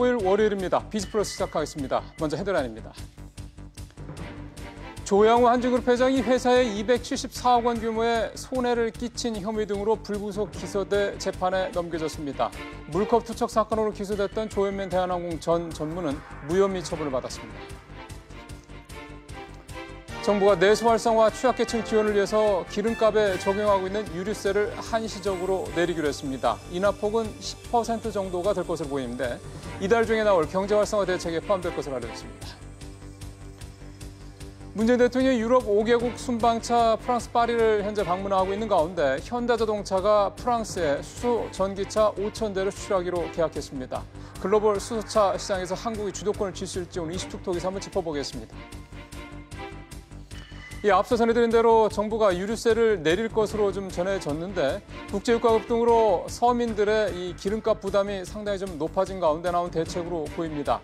15일 월요일입니다. 비즈플러스 시작하겠습니다. 먼저 헤드라인입니다. 조양호 한진그룹 회장이 회사에 274억 원 규모의 손해를 끼친 혐의 등으로 불구속 기소돼 재판에 넘겨졌습니다. 물컵 투척 사건으로 기소됐던 조현민 대한항공 전 전무는 무혐의 처분을 받았습니다. 정부가 내수 활성화 취약계층 지원을 위해서 기름값에 적용하고 있는 유류세를 한시적으로 내리기로 했습니다. 인하폭은 10% 정도가 될 것으로 보이는데 이달 중에 나올 경제 활성화 대책에 포함될 것으로 알려졌습니다. 문재인 대통령이 유럽 5개국 순방차 프랑스 파리를 현재 방문하고 있는 가운데 현대자동차가 프랑스에 수소 전기차 5,000대를 수출하기로 계약했습니다. 글로벌 수소차 시장에서 한국이 주도권을 쥘 수 있을지 오늘 이슈톡톡에서 한번 짚어보겠습니다. 앞서 전해드린 대로 정부가 유류세를 내릴 것으로 좀 전해졌는데 국제유가 급등으로 서민들의 이 기름값 부담이 상당히 좀 높아진 가운데 나온 대책으로 보입니다.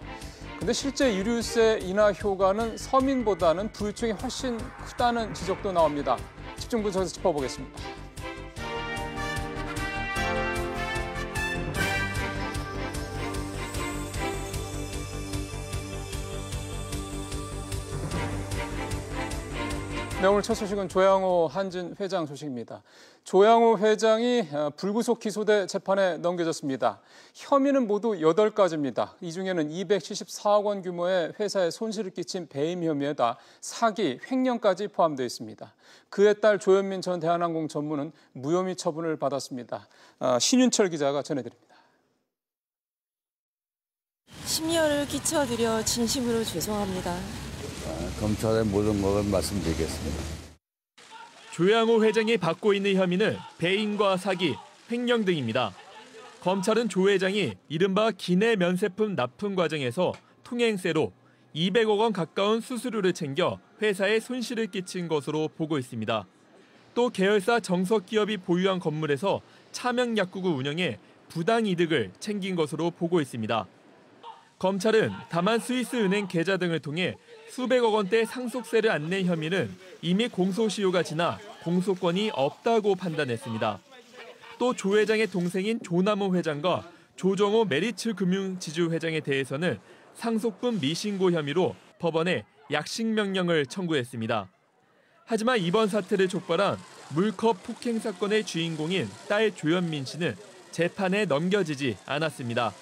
근데 실제 유류세 인하 효과는 서민보다는 부유층이 훨씬 크다는 지적도 나옵니다. 집중 분석에서 짚어보겠습니다. 네, 오늘 첫 소식은 조양호 한진 회장 소식입니다. 조양호 회장이 불구속 기소돼 재판에 넘겨졌습니다. 혐의는 모두 8가지입니다. 이 중에는 274억 원 규모의 회사에 손실을 끼친 배임 혐의에다 사기, 횡령까지 포함되어 있습니다. 그의 딸 조현민 전 대한항공 전무는 무혐의 처분을 받았습니다. 신윤철 기자가 전해드립니다. 심려를 끼쳐드려 진심으로 죄송합니다. 검찰의 모든 것을 말씀드리겠습니다. 조양호 회장이 받고 있는 혐의는 배임과 사기, 횡령 등입니다. 검찰은 조 회장이 이른바 기내 면세품 납품 과정에서 통행세로 200억 원 가까운 수수료를 챙겨 회사에 손실을 끼친 것으로 보고 있습니다. 또 계열사 정석기업이 보유한 건물에서 차명약국을 운영해 부당 이득을 챙긴 것으로 보고 있습니다. 검찰은 다만 스위스은행 계좌 등을 통해 수백억 원대 상속세를 안 낸 혐의는 이미 공소시효가 지나 공소권이 없다고 판단했습니다. 또 조 회장의 동생인 조남호 회장과 조정호 메리츠 금융지주 회장에 대해서는 상속분 미신고 혐의로 법원에 약식명령을 청구했습니다. 하지만 이번 사태를 촉발한 물컵 폭행 사건의 주인공인 딸 조현민 씨는 재판에 넘겨지지 않았습니다.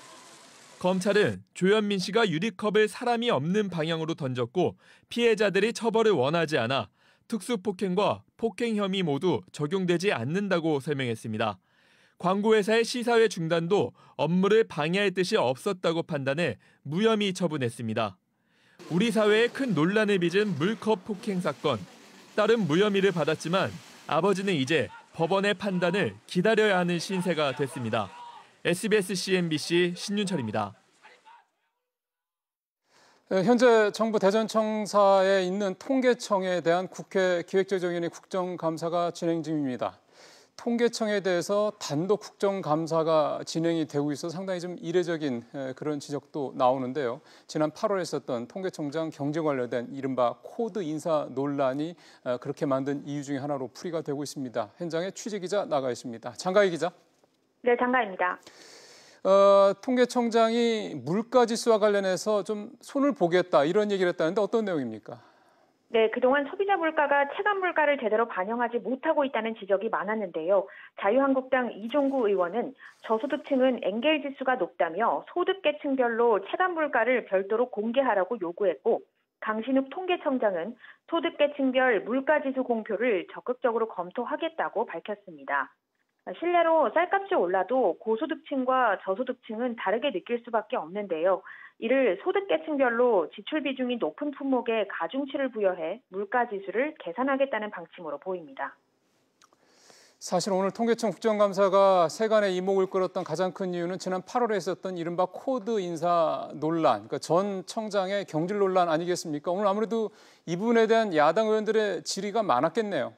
검찰은 조현민 씨가 유리컵을 사람이 없는 방향으로 던졌고 피해자들이 처벌을 원하지 않아 특수폭행과 폭행 혐의 모두 적용되지 않는다고 설명했습니다. 광고회사의 시사회 중단도 업무를 방해할 뜻이 없었다고 판단해 무혐의 처분했습니다. 우리 사회에 큰 논란을 빚은 물컵 폭행 사건. 딸은 무혐의를 받았지만 아버지는 이제 법원의 판단을 기다려야 하는 신세가 됐습니다. SBS CNBC 신윤철입니다. 현재 정부 대전청사에 있는 통계청에 대한 국회 기획재정위원회 국정감사가 진행 중입니다. 통계청에 대해서 단독 국정감사가 진행이 되고 있어서 상당히 좀 이례적인 그런 지적도 나오는데요. 지난 8월에 있었던 통계청장 경제 관련된 이른바 코드 인사 논란이 그렇게 만든 이유 중에 하나로 풀이가 되고 있습니다. 현장에 취재기자 나가 있습니다. 장가희 기자. 네, 장가입니다. 통계청장이 물가지수와 관련해서 좀 손을 보겠다 이런 얘기를 했다는데 어떤 내용입니까? 네, 그동안 소비자 물가가 체감 물가를 제대로 반영하지 못하고 있다는 지적이 많았는데요. 자유한국당 이종구 의원은 저소득층은 엔겔 지수가 높다며 소득계층별로 체감 물가를 별도로 공개하라고 요구했고 강신욱 통계청장은 소득계층별 물가지수 공표를 적극적으로 검토하겠다고 밝혔습니다. 실내로 쌀값이 올라도 고소득층과 저소득층은 다르게 느낄 수밖에 없는데요. 이를 소득계층별로 지출 비중이 높은 품목에 가중치를 부여해 물가지수를 계산하겠다는 방침으로 보입니다. 사실 오늘 통계청 국정감사가 세간의 이목을 끌었던 가장 큰 이유는 지난 8월에 있었던 이른바 코드 인사 논란, 그러니까 전 청장의 경질 논란 아니겠습니까? 오늘 아무래도 이 부분에 대한 야당 의원들의 질의가 많았겠네요.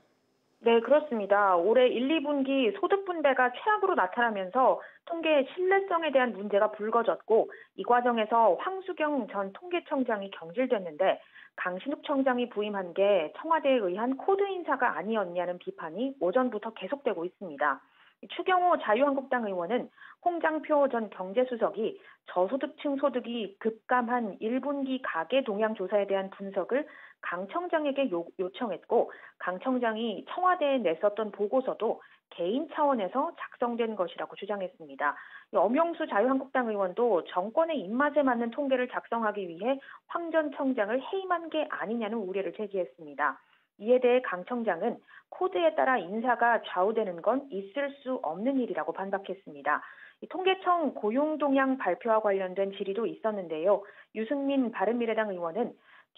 네, 그렇습니다. 올해 1, 2분기 소득 분배가 최악으로 나타나면서 통계의 신뢰성에 대한 문제가 불거졌고 이 과정에서 황수경 전 통계청장이 경질됐는데 강신욱 청장이 부임한 게 청와대에 의한 코드 인사가 아니었냐는 비판이 오전부터 계속되고 있습니다. 추경호 자유한국당 의원은 홍장표 전 경제수석이 저소득층 소득이 급감한 1분기 가계 동향 조사에 대한 분석을 강 청장에게 요청했고, 강 청장이 청와대에 냈었던 보고서도 개인 차원에서 작성된 것이라고 주장했습니다. 엄영수 자유한국당 의원도 정권의 입맛에 맞는 통계를 작성하기 위해 황 전 청장을 해임한 게 아니냐는 우려를 제기했습니다. 이에 대해 강 청장은 코드에 따라 인사가 좌우되는 건 있을 수 없는 일이라고 반박했습니다. 통계청 고용동향 발표와 관련된 질의도 있었는데요. 유승민 바른미래당 의원은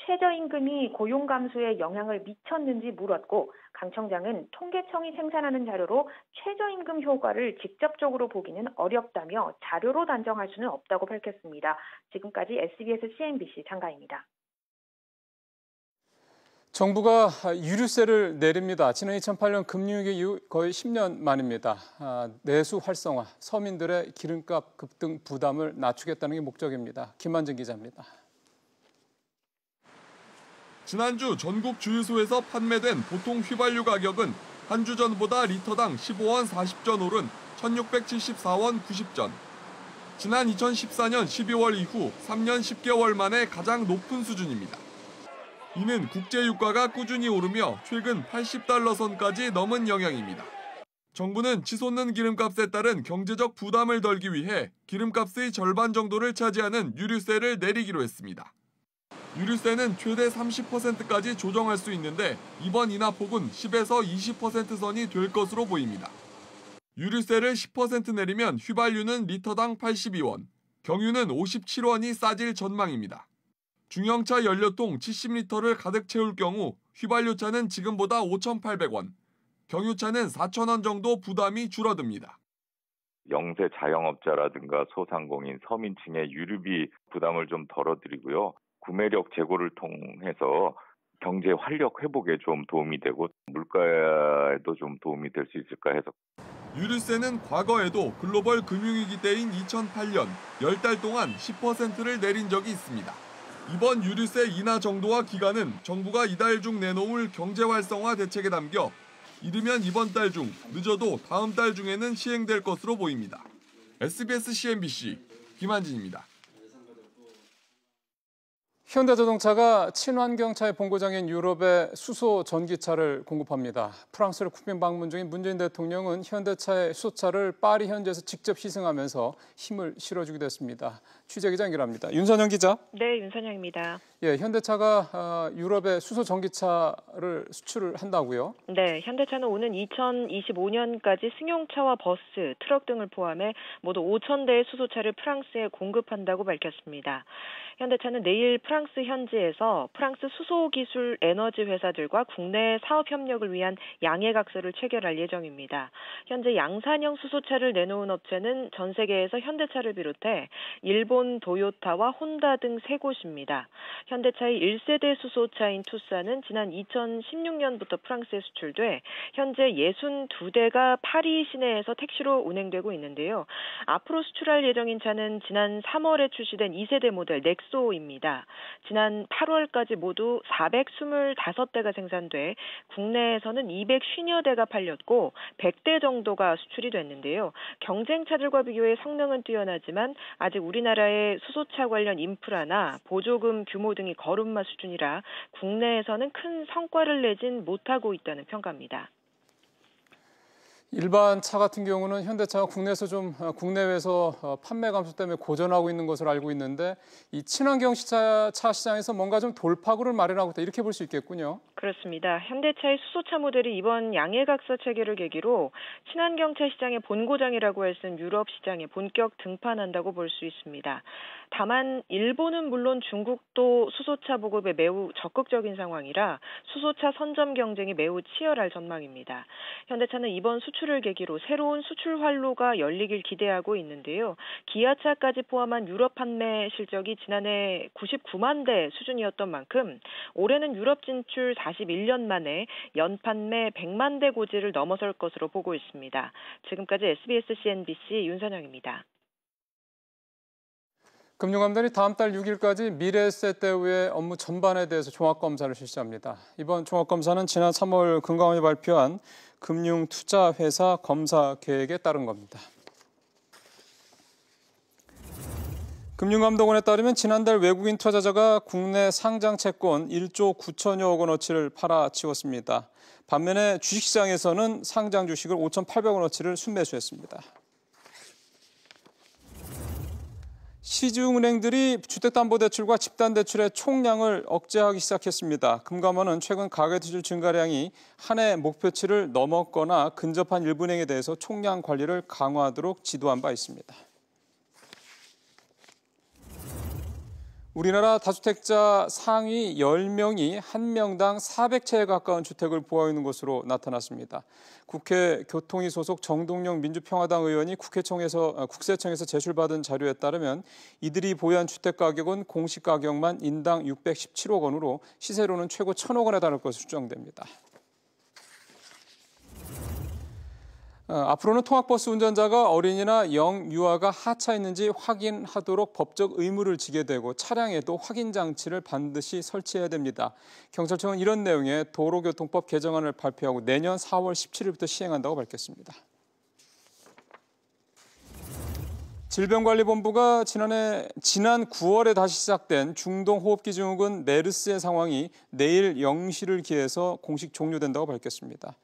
최저임금이 고용 감소에 영향을 미쳤는지 물었고, 강 청장은 통계청이 생산하는 자료로 최저임금 효과를 직접적으로 보기는 어렵다며 자료로 단정할 수는 없다고 밝혔습니다. 지금까지 SBS CNBC 장가입니다. 정부가 유류세를 내립니다. 지난 2008년 금융위기 이후 거의 10년 만입니다. 내수 활성화, 서민들의 기름값 급등 부담을 낮추겠다는 게 목적입니다. 김만진 기자입니다. 지난주 전국 주유소에서 판매된 보통 휘발유 가격은 한 주 전보다 리터당 15원 40전 오른 1,674원 90전. 지난 2014년 12월 이후 3년 10개월 만에 가장 높은 수준입니다. 이는 국제 유가가 꾸준히 오르며 최근 80달러 선까지 넘은 영향입니다. 정부는 치솟는 기름값에 따른 경제적 부담을 덜기 위해 기름값의 절반 정도를 차지하는 유류세를 내리기로 했습니다. 유류세는 최대 30%까지 조정할 수 있는데 이번 인하폭은 10에서 20% 선이 될 것으로 보입니다. 유류세를 10% 내리면 휘발유는 리터당 82원, 경유는 57원이 싸질 전망입니다. 중형차 연료통 70리터를 가득 채울 경우 휘발유차는 지금보다 5,800원, 경유차는 4,000원 정도 부담이 줄어듭니다. 영세 자영업자라든가 소상공인, 서민층의 유류비 부담을 좀 덜어드리고요. 구매력 제고를 통해서 경제 활력 회복에 좀 도움이 되고 물가에도 좀 도움이 될 수 있을까 해서. 유류세는 과거에도 글로벌 금융위기 때인 2008년 10달 동안 10%를 내린 적이 있습니다. 이번 유류세 인하 정도와 기간은 정부가 이달 중 내놓을 경제활성화 대책에 담겨 이르면 이번 달 중, 늦어도 다음 달 중에는 시행될 것으로 보입니다. SBS CNBC 김한진입니다. 현대자동차가 친환경차의 본고장인 유럽에 수소 전기차를 공급합니다. 프랑스를 국빈 방문 중인 문재인 대통령은 현대차의 수소차를 파리 현지에서 직접 시승하면서 힘을 실어주기도 했습니다. 취재기자 연결합니다. 윤선영 기자. 네, 윤선영입니다. 예, 현대차가 유럽에 수소 전기차를 수출을 한다고요? 네, 현대차는 오는 2025년까지 승용차와 버스, 트럭 등을 포함해 모두 5,000대의 수소차를 프랑스에 공급한다고 밝혔습니다. 현대차는 내일 프랑스 현지에서 프랑스 수소기술 에너지 회사들과 국내 사업 협력을 위한 양해각서를 체결할 예정입니다. 현재 양산형 수소차를 내놓은 업체는 전 세계에서 현대차를 비롯해 일본 도요타와 혼다 등 3곳입니다. 현대차의 1세대 수소차인 투싼은 지난 2016년부터 프랑스에 수출돼 현재 62대가 파리 시내에서 택시로 운행되고 있는데요. 앞으로 수출할 예정인 차는 지난 3월에 출시된 2세대 모델 넥소입니다. 지난 8월까지 모두 425대가 생산돼 국내에서는 250여 대가 팔렸고 100대 정도가 수출이 됐는데요. 경쟁차들과 비교해 성능은 뛰어나지만 아직 우리나라의 수소차 관련 인프라나 보조금 규모 등이 거름마 수준이라 국내에서는 큰 성과를 내진 못하고 있다는 평가입니다. 일반 차 같은 경우는 현대차가 국내외에서 판매 감소 때문에 고전하고 있는 것으로 알고 있는데 이 친환경 차 시장에서 뭔가 좀 돌파구를 마련하고 있다 이렇게 볼 수 있겠군요. 그렇습니다. 현대차의 수소차 모델이 이번 양해각서 체결을 계기로 친환경차 시장의 본고장이라고 할 수 있는 유럽 시장에 본격 등판한다고 볼 수 있습니다. 다만 일본은 물론 중국도 수소차 보급에 매우 적극적인 상황이라 수소차 선점 경쟁이 매우 치열할 전망입니다. 현대차는 이번 수출을 계기로 새로운 수출 활로가 열리길 기대하고 있는데요. 기아차까지 포함한 유럽 판매 실적이 지난해 99만 대 수준이었던 만큼 올해는 유럽 진출 41년 만에 연판매 100만 대 고지를 넘어설 것으로 보고 있습니다. 지금까지 SBS CNBC 윤선영입니다. 금융감독원이 다음 달 6일까지 미래세대우의 업무 전반에 대해서 종합검사를 실시합니다. 이번 종합검사는 지난 3월 금감원이 발표한 금융투자회사 검사 계획에 따른 겁니다. 금융감독원에 따르면 지난달 외국인 투자자가 국내 상장 채권 1조 9천여억 원어치를 팔아치웠습니다. 반면에 주식시장에서는 상장 주식을 5,800억 원어치를 순매수했습니다. 시중은행들이 주택담보대출과 집단대출의 총량을 억제하기 시작했습니다. 금감원은 최근 가계대출 증가량이 한 해 목표치를 넘었거나 근접한 일부 은행에 대해서 총량 관리를 강화하도록 지도한 바 있습니다. 우리나라 다주택자 상위 10명이 한 명당 400채에 가까운 주택을 보유하고 있는 것으로 나타났습니다. 국회 교통위 소속 정동영 민주평화당 의원이 국세청에서 제출받은 자료에 따르면 이들이 보유한 주택 가격은 공시가격만 인당 617억 원으로 시세로는 최고 1,000억 원에 달할 것으로 추정됩니다. 앞으로는 통학버스 운전자가 어린이나 영유아가 하차했는지 확인하도록 법적 의무를 지게 되고 차량에도 확인 장치를 반드시 설치해야 됩니다. 경찰청은 이런 내용의 도로교통법 개정안을 발표하고 내년 4월 17일부터 시행한다고 밝혔습니다. 질병관리본부가 지난 9월에 다시 시작된 중동호흡기 증후군 메르스의 상황이 내일 0시를 기해서 공식 종료된다고 밝혔습니다.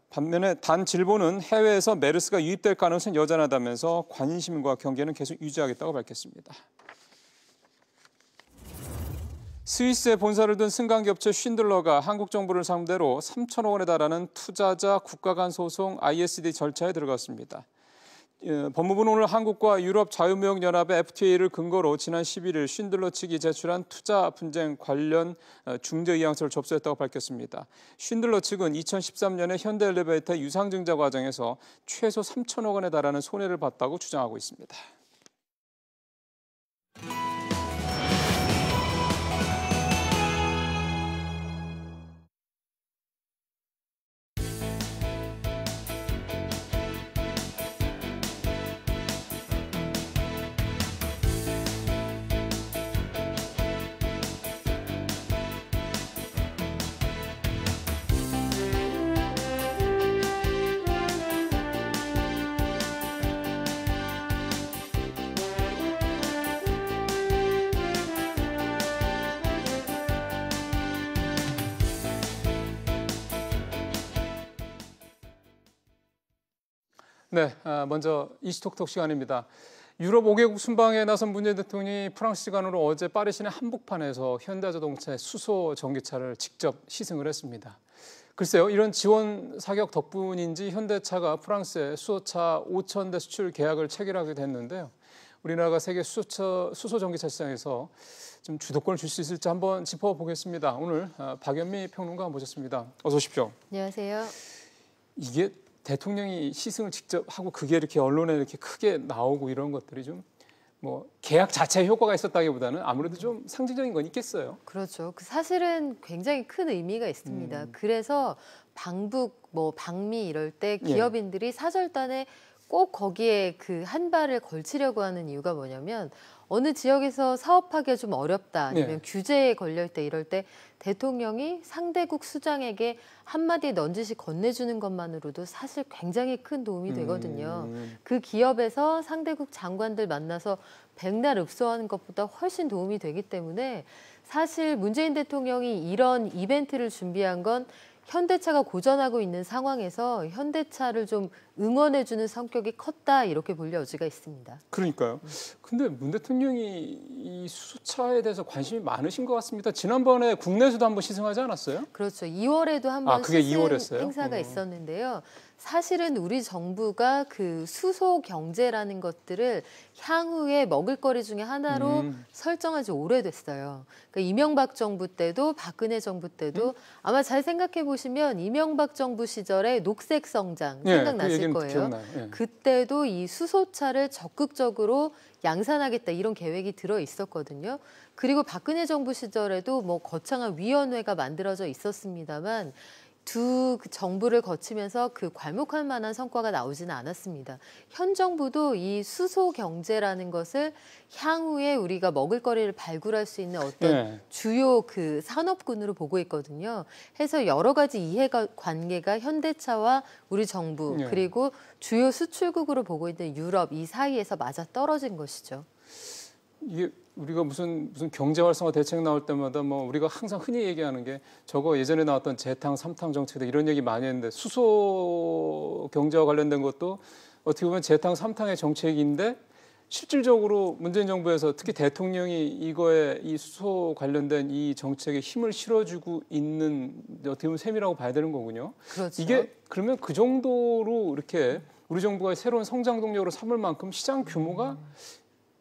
반면에 단질본은 해외에서 메르스가 유입될 가능성이 여전하다면서 관심과 경계는 계속 유지하겠다고 밝혔습니다. 스위스에 본사를 둔 승강기업체 쉰들러가 한국 정부를 상대로 3천억 원에 달하는 투자자 국가 간 소송 ISD 절차에 들어갔습니다. 법무부는 오늘 한국과 유럽 자유무역연합의 FTA를 근거로 지난 11일 쉰들러 측이 제출한 투자 분쟁 관련 중재 의향서를 접수했다고 밝혔습니다. 쉰들러 측은 2013년에 현대엘리베이터 유상증자 과정에서 최소 3천억 원에 달하는 손해를 봤다고 주장하고 있습니다. 네, 먼저 이슈톡톡 시간입니다. 유럽 5개국 순방에 나선 문재인 대통령이 프랑스 시간으로 어제 파리 시내 한복판에서 현대자동차의 수소 전기차를 직접 시승을 했습니다. 글쎄요, 이런 지원 사격 덕분인지 현대차가 프랑스에 수소차 5,000대 수출 계약을 체결하게 됐는데요. 우리나라가 세계 수소 전기차 시장에서 좀 주도권을 줄 수 있을지 한번 짚어보겠습니다. 오늘 박연미 평론가 모셨습니다. 어서 오십시오. 안녕하세요. 이게 대통령이 시승을 직접 하고 그게 이렇게 언론에 이렇게 크게 나오고 이런 것들이 좀 뭐 계약 자체에 효과가 있었다기보다는 아무래도 좀 상징적인 건 있겠어요. 그렇죠. 사실은 굉장히 큰 의미가 있습니다. 그래서 방북, 방미 이럴 때 기업인들이 사절단에 꼭 거기에 그 한 발을 걸치려고 하는 이유가 뭐냐면 어느 지역에서 사업하기가 좀 어렵다 아니면 규제에 걸려있다 이럴 때 대통령이 상대국 수장에게 한마디 넌지시 건네주는 것만으로도 사실 굉장히 큰 도움이 되거든요. 그 기업에서 상대국 장관들 만나서 백날 읍소하는 것보다 훨씬 도움이 되기 때문에 사실 문재인 대통령이 이런 이벤트를 준비한 건 현대차가 고전하고 있는 상황에서 현대차를 좀 응원해주는 성격이 컸다 이렇게 볼 여지가 있습니다. 그러니까요. 근데 문 대통령이 이 수소차에 대해서 관심이 많으신 것 같습니다. 지난번에 국내에서도 한번 시승하지 않았어요? 그렇죠. 2월에도 한번 그게 시승 2월이었어요? 행사가 있었는데요. 사실은 우리 정부가 그 수소 경제라는 것들을 향후에 먹을거리 중에 하나로 설정한 지 오래됐어요. 그러니까 이명박 정부 때도 박근혜 정부 때도 아마 잘 생각해 보시면 이명박 정부 시절에 녹색 성장 생각나실 거예요. 그때도 이 수소차를 적극적으로 양산하겠다 이런 계획이 들어 있었거든요. 그리고 박근혜 정부 시절에도 거창한 위원회가 만들어져 있었습니다만 두 정부를 거치면서 그 괄목할 만한 성과가 나오지는 않았습니다. 현 정부도 이 수소 경제라는 것을 향후에 우리가 먹을거리를 발굴할 수 있는 어떤 주요 그 산업군으로 보고 있거든요. 해서 여러 가지 이해관계가 현대차와 우리 정부 그리고 주요 수출국으로 보고 있는 유럽 이 사이에서 맞아 떨어진 것이죠. 이게 우리가 무슨 경제 활성화 대책 나올 때마다 뭐 우리가 항상 흔히 얘기하는 게 저거 예전에 나왔던 재탕, 삼탕 정책들 이런 얘기 많이 했는데 수소 경제와 관련된 것도 어떻게 보면 재탕, 삼탕의 정책인데 실질적으로 문재인 정부에서 특히 대통령이 이거에 이 수소 관련된 이 정책에 힘을 실어주고 있는 어떻게 보면 셈이라고 봐야 되는 거군요. 그렇죠. 이게 그러면 그 정도로 이렇게 우리 정부가 새로운 성장 동력으로 삼을 만큼 시장 규모가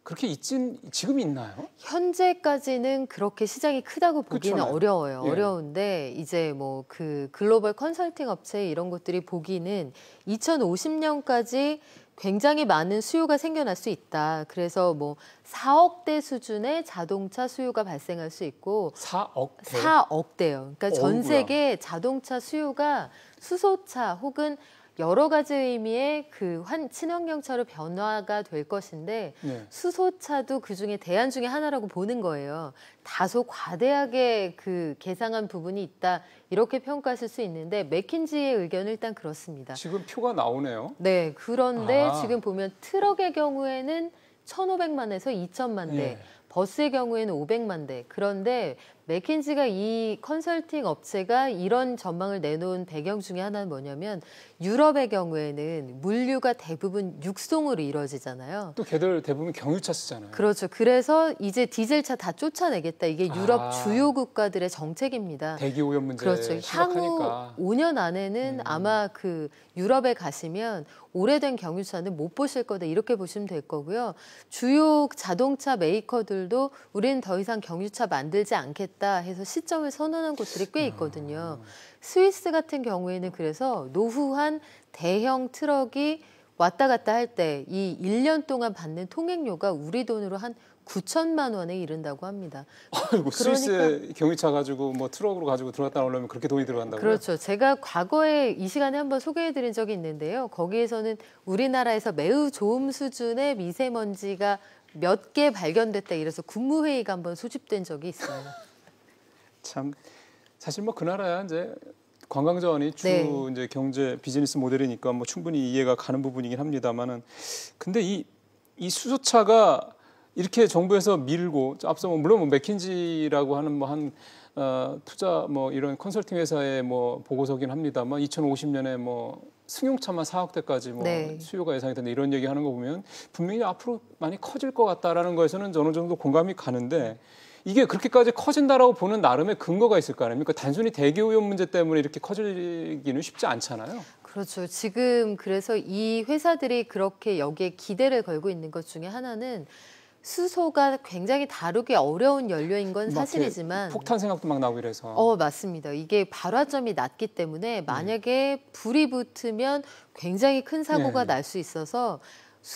그렇게 지금 있나요? 현재까지는 그렇게 시장이 크다고 보기는 그렇잖아요. 어려워요. 예. 어려운데 이제 뭐 그 글로벌 컨설팅 업체 이런 것들이 보기는 2050년까지 굉장히 많은 수요가 생겨날 수 있다. 그래서 뭐 4억 대 수준의 자동차 수요가 발생할 수 있고 4억 대? 4억 대요. 그러니까 전 어이구야. 세계 자동차 수요가 수소차 혹은 여러 가지 의미의 그 친환경차로 변화가 될 것인데 수소차도 그중에 대안 중에 하나라고 보는 거예요. 다소 과대하게 그 계상한 부분이 있다 이렇게 평가하실 수 있는데 맥킨지의 의견은 일단 그렇습니다. 지금 표가 나오네요. 네, 그런데 지금 보면 트럭의 경우에는 1,500만에서 2,000만 대, 버스의 경우에는 500만 대. 그런데 맥킨지가 이 컨설팅 업체가 이런 전망을 내놓은 배경 중에 하나는 뭐냐면 유럽의 경우에는 물류가 대부분 육송으로 이루어지잖아요. 또 걔들 대부분 경유차 쓰잖아요. 그렇죠. 그래서 이제 디젤차 다 쫓아내겠다. 이게 유럽 주요 국가들의 정책입니다. 대기 오염 문제 그렇죠. 심각하니까. 향후 5년 안에는 아마 그 유럽에 가시면 오래된 경유차는 못 보실 거다 이렇게 보시면 될 거고요. 주요 자동차 메이커들도 우리는 더 이상 경유차 만들지 않겠다 해서 시점을 선언한 곳들이 꽤 있거든요. 스위스 같은 경우에는 그래서 노후한 대형 트럭이 왔다 갔다 할 때 이 1년 동안 받는 통행료가 우리 돈으로 한 9천만 원에 이른다고 합니다. 아이고, 스위스 경유차 가지고 뭐 트럭으로 가지고 들어갔다 오려면 그렇게 돈이 들어간다고요? 그렇죠. 제가 과거에 이 시간에 한번 소개해드린 적이 있는데요. 거기에서는 우리나라에서 매우 좋은 수준의 미세먼지가 몇 개 발견됐다 이래서 국무회의가 한번 소집된 적이 있어요. 참 사실 뭐 그 나라야 이제 관광 자원이 주 이제 경제 비즈니스 모델이니까 뭐 충분히 이해가 가는 부분이긴 합니다만은 근데 이 수소차가 이렇게 정부에서 밀고 앞서 뭐 물론 뭐 맥킨지라고 하는 뭐 한 투자 뭐 이런 컨설팅 회사의 뭐 보고서긴 합니다만 2050년에 뭐 승용차만 4억 대까지 뭐 수요가 예상이 된다 이런 얘기하는 거 보면 분명히 앞으로 많이 커질 것 같다라는 거에서는 어느 정도 공감이 가는데 이게 그렇게까지 커진다라고 보는 나름의 근거가 있을 거 아닙니까? 단순히 대기 오염 문제 때문에 이렇게 커지기는 쉽지 않잖아요. 그렇죠. 지금 그래서 이 회사들이 그렇게 여기에 기대를 걸고 있는 것 중에 하나는 수소가 굉장히 다루기 어려운 연료인 건 사실이지만 폭탄 생각도 막 나고 이래서. 맞습니다. 이게 발화점이 낮기 때문에 만약에 불이 붙으면 굉장히 큰 사고가 날 수 있어서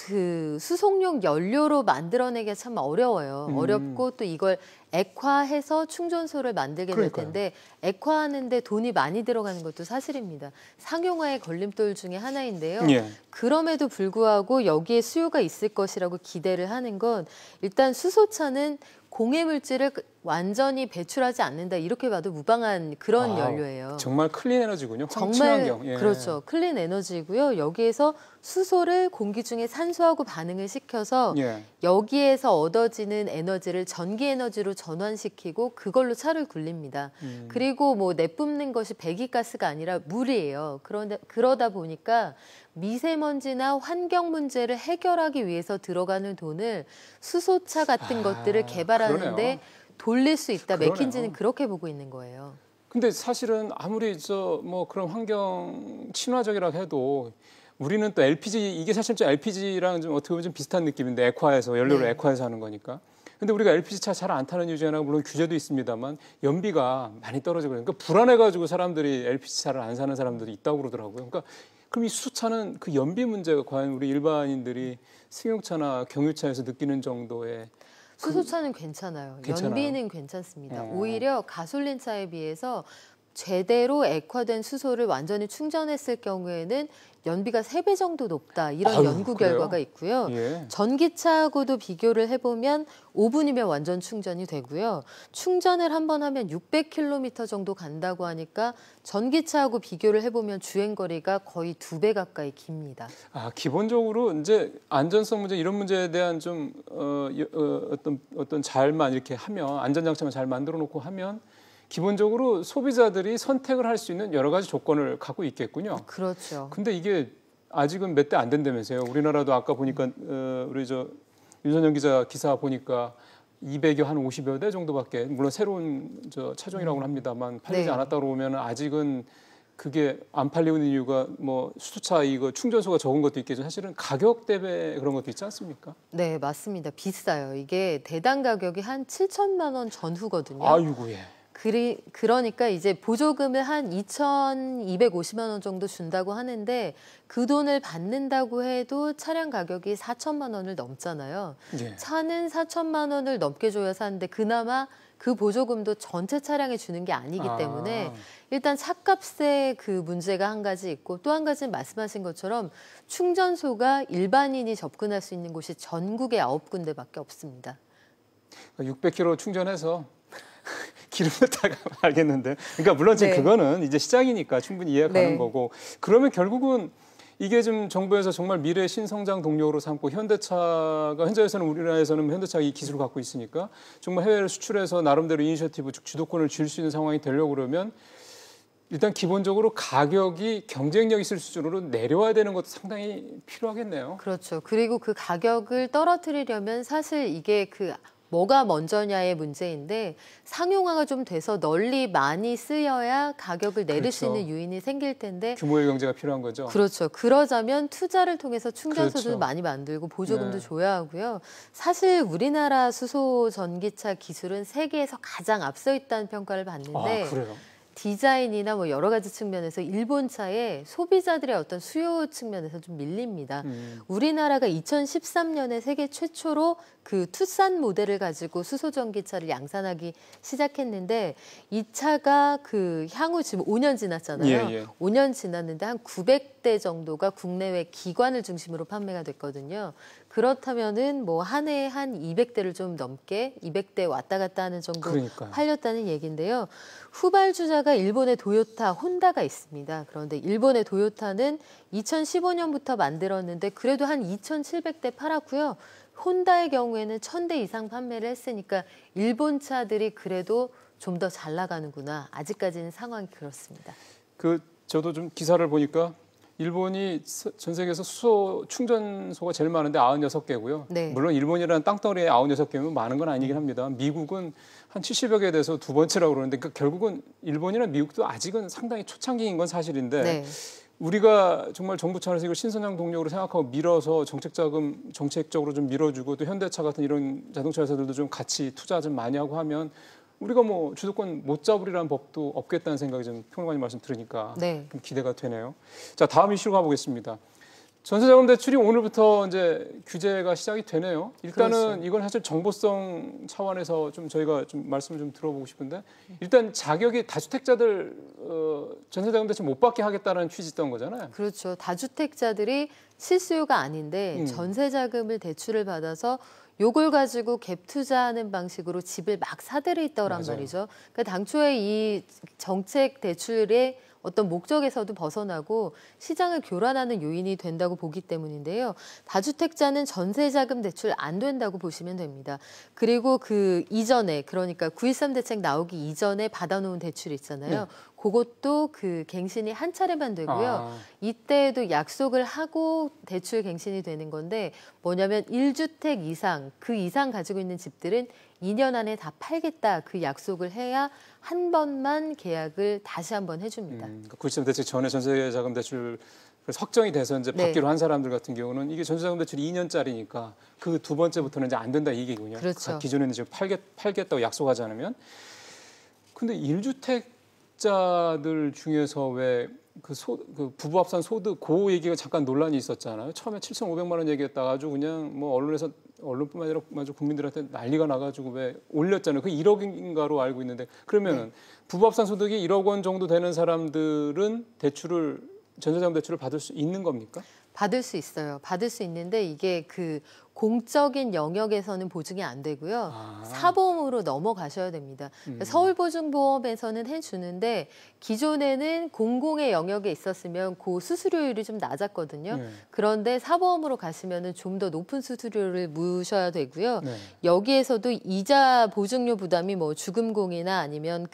그 수송용 연료로 만들어내기가 참 어려워요. 어렵고 또 이걸 액화해서 충전소를 만들게 될 텐데 액화하는데 돈이 많이 들어가는 것도 사실입니다. 상용화의 걸림돌 중에 하나인데요. 그럼에도 불구하고 여기에 수요가 있을 것이라고 기대를 하는 건 일단 수소차는 공해 물질을 완전히 배출하지 않는다 이렇게 봐도 무방한 그런 연료예요. 정말 클린 에너지군요. 정말 친환경. 그렇죠. 클린 에너지고요. 여기에서 수소를 공기 중에 산소하고 반응을 시켜서 여기에서 얻어지는 에너지를 전기 에너지로 전환시키고 그걸로 차를 굴립니다. 그리고 뭐 내뿜는 것이 배기가스가 아니라 물이에요. 그러다 보니까 미세먼지나 환경 문제를 해결하기 위해서 들어가는 돈을 수소차 같은 것들을 개발하는데 돌릴 수 있다. 맥킨지는 그렇게 보고 있는 거예요. 근데 사실은 아무리 뭐 그런 환경 친화적이라 해도 우리는 또 LPG 이게 사실 좀 LPG랑 좀 어떻게 보면 좀 비슷한 느낌인데 액화해서 연료를 액화해서 하는 거니까. 근데 우리가 LPG 차 잘 안 타는 이유 중에 하나가 물론 규제도 있습니다만 연비가 많이 떨어지고 그러니까 불안해가지고 사람들이 LPG 차를 안 사는 사람들이 있다고 그러더라고요. 그러니까 그럼 이 수소차는 그 연비 문제가 과연 우리 일반인들이 승용차나 경유차에서 느끼는 정도의 수소차는 괜찮아요. 연비는 괜찮습니다. 오히려 가솔린차에 비해서 제대로 액화된 수소를 완전히 충전했을 경우에는 연비가 3배 정도 높다. 이런 아유, 연구 그래요? 결과가 있고요. 예. 전기차하고도 비교를 해보면 5분이면 완전 충전이 되고요. 충전을 한 번 하면 600km 정도 간다고 하니까 전기차하고 비교를 해보면 주행거리가 거의 2배 가까이 깁니다. 기본적으로 이제 안전성 문제 이런 문제에 대한 좀 어떤 잘만 이렇게 하면 안전장치만 잘 만들어 놓고 하면 기본적으로 소비자들이 선택을 할 수 있는 여러 가지 조건을 갖고 있겠군요. 그렇죠. 근데 이게 아직은 몇 대 안 된다면서요. 우리나라도 아까 보니까 우리 윤선영 기자 기사 보니까 200여 한 50여 대 정도밖에 물론 새로운 차종이라고는 합니다만 팔리지 네. 않았다고 보면 아직은 그게 안 팔리는 이유가 뭐 수소차 이거 충전소가 적은 것도 있겠죠. 사실은 가격 대비 그런 것도 있지 않습니까? 네, 맞습니다. 비싸요. 이게 대당 가격이 한 7천만 원 전후거든요. 아이고 예. 그러니까 이제 보조금을 한 2,250만 원 정도 준다고 하는데 그 돈을 받는다고 해도 차량 가격이 4천만 원을 넘잖아요. 예. 차는 4천만 원을 넘게 줘야 사는데 그나마 그 보조금도 전체 차량에 주는 게 아니기 때문에 일단 차값에 그 문제가 한 가지 있고 또 한 가지는 말씀하신 것처럼 충전소가 일반인이 접근할 수 있는 곳이 전국에 9군데밖에 없습니다. 600km 충전해서 기름 넣다가 알겠는데, 그러니까 물론 지금 네. 그거는 이제 시장이니까 충분히 이해가 가는 네. 거고, 그러면 결국은 이게 좀 정부에서 정말 미래 신성장 동력으로 삼고 현대차가 현재에서는 우리나라에서는 현대차 이 기술을 갖고 있으니까 정말 해외를 수출해서 나름대로 이니셔티브 주도권을 쥘 수 있는 상황이 되려고 그러면 일단 기본적으로 가격이 경쟁력 있을 수준으로 내려와야 되는 것도 상당히 필요하겠네요. 그렇죠. 그리고 그 가격을 떨어뜨리려면 사실 이게 뭐가 먼저냐의 문제인데 상용화가 좀 돼서 널리 많이 쓰여야 가격을 내릴 수 그렇죠. 있는 요인이 생길 텐데 규모의 경제가 필요한 거죠. 그렇죠. 그러자면 투자를 통해서 충전소도 그렇죠. 많이 만들고 보조금도 네. 줘야 하고요. 사실 우리나라 수소 전기차 기술은 세계에서 가장 앞서 있다는 평가를 받는데 그래요? 디자인이나 뭐 여러 가지 측면에서 일본 차에 소비자들의 어떤 수요 측면에서 좀 밀립니다. 우리나라가 2013년에 세계 최초로 그 투싼 모델을 가지고 수소 전기차를 양산하기 시작했는데 이 차가 향후 지금 5년 지났잖아요. 예. 5년 지났는데 한 900대 정도가 국내외 기관을 중심으로 판매가 됐거든요. 그렇다면은 뭐 한 해에 한 200대를 좀 넘게 200대 왔다 갔다 하는 정도 그러니까요. 팔렸다는 얘기인데요. 후발주자가 일본의 도요타, 혼다가 있습니다. 그런데 일본의 도요타는 2015년부터 만들었는데 그래도 한 2,700대 팔았고요. 혼다의 경우에는 1,000대 이상 판매를 했으니까 일본 차들이 그래도 좀 더 잘 나가는구나. 아직까지는 상황이 그렇습니다. 저도 좀 기사를 보니까 일본이 전 세계에서 수소 충전소가 제일 많은데 96개고요. 네. 물론 일본이라는 땅덩어리에 96개면 많은 건 아니긴 합니다. 미국은 한 70여 개에 대해서 두 번째라고 그러는데 결국은 일본이나 미국도 아직은 상당히 초창기인 건 사실인데 네. 우리가 정말 정부 차원에서 이걸 신선장 동력으로 생각하고 밀어서 정책적으로 좀 밀어주고 또 현대차 같은 이런 자동차 회사들도 좀 같이 투자 좀 많이 하고 하면 우리가 뭐 주도권 못 잡으리라는 법도 없겠다는 생각이 좀 평론가님 말씀 들으니까 네. 좀 기대가 되네요. 자, 다음 이슈로 가보겠습니다. 전세자금 대출이 오늘부터 이제 규제가 시작이 되네요. 일단은 그렇죠. 이건 사실 정보성 차원에서 좀 저희가 좀 말씀을 좀 들어보고 싶은데 일단 자격이 다주택자들 전세자금 대출 못 받게 하겠다는 취지였던 거잖아요. 그렇죠. 다주택자들이 실수요가 아닌데 전세자금을 대출을 받아서 요걸 가지고 갭 투자하는 방식으로 집을 막 사들였더란 맞아요. 말이죠. 그러니까 당초에 이 정책 대출의 어떤 목적에서도 벗어나고 시장을 교란하는 요인이 된다고 보기 때문인데요. 다주택자는 전세자금 대출 안 된다고 보시면 됩니다. 그리고 그 이전에 그러니까 9.13 대책 나오기 이전에 받아놓은 대출 있잖아요. 네. 그것도 그 갱신이 한 차례만 되고요. 이때에도 약속을 하고 대출 갱신이 되는 건데 뭐냐면 1주택 이상, 그 이상 가지고 있는 집들은 2년 안에 다 팔겠다 그 약속을 해야 한 번만 계약을 다시 한번 해줍니다. 9.13 대책 전에 전세자금 대출 확정이 돼서 이제 네. 받기로 한 사람들 같은 경우는 이게 전세자금 대출이 2년짜리니까 그 두 번째부터는 이제 안 된다 이 얘기군요. 그렇죠. 기존에는 지금 팔겠다고 약속하지 않으면. 근데 1주택자들 중에서 왜 그 부부 합산 소득 그 얘기가 잠깐 논란이 있었잖아요. 처음에 7,500만 원 얘기했다가 아주 그냥 뭐 언론에서 언론뿐만 아니라 마저 국민들한테 난리가 나가지고 왜 올렸잖아요. 그 1억인가로 알고 있는데 그러면은 네. 부부합산 소득이 1억 원 정도 되는 사람들은 전세자금 대출을 받을 수 있는 겁니까? 받을 수 있어요. 받을 수 있는데 이게 그 공적인 영역에서는 보증이 안 되고요. 사보험으로 넘어가셔야 됩니다. 서울보증보험에서는 해주는데 기존에는 공공의 영역에 있었으면 그 수수료율이 좀 낮았거든요. 그런데 사보험으로 가시면은 좀 더 높은 수수료를 물으셔야 되고요. 네. 여기에서도 이자 보증료 부담이 뭐 주금공이나 아니면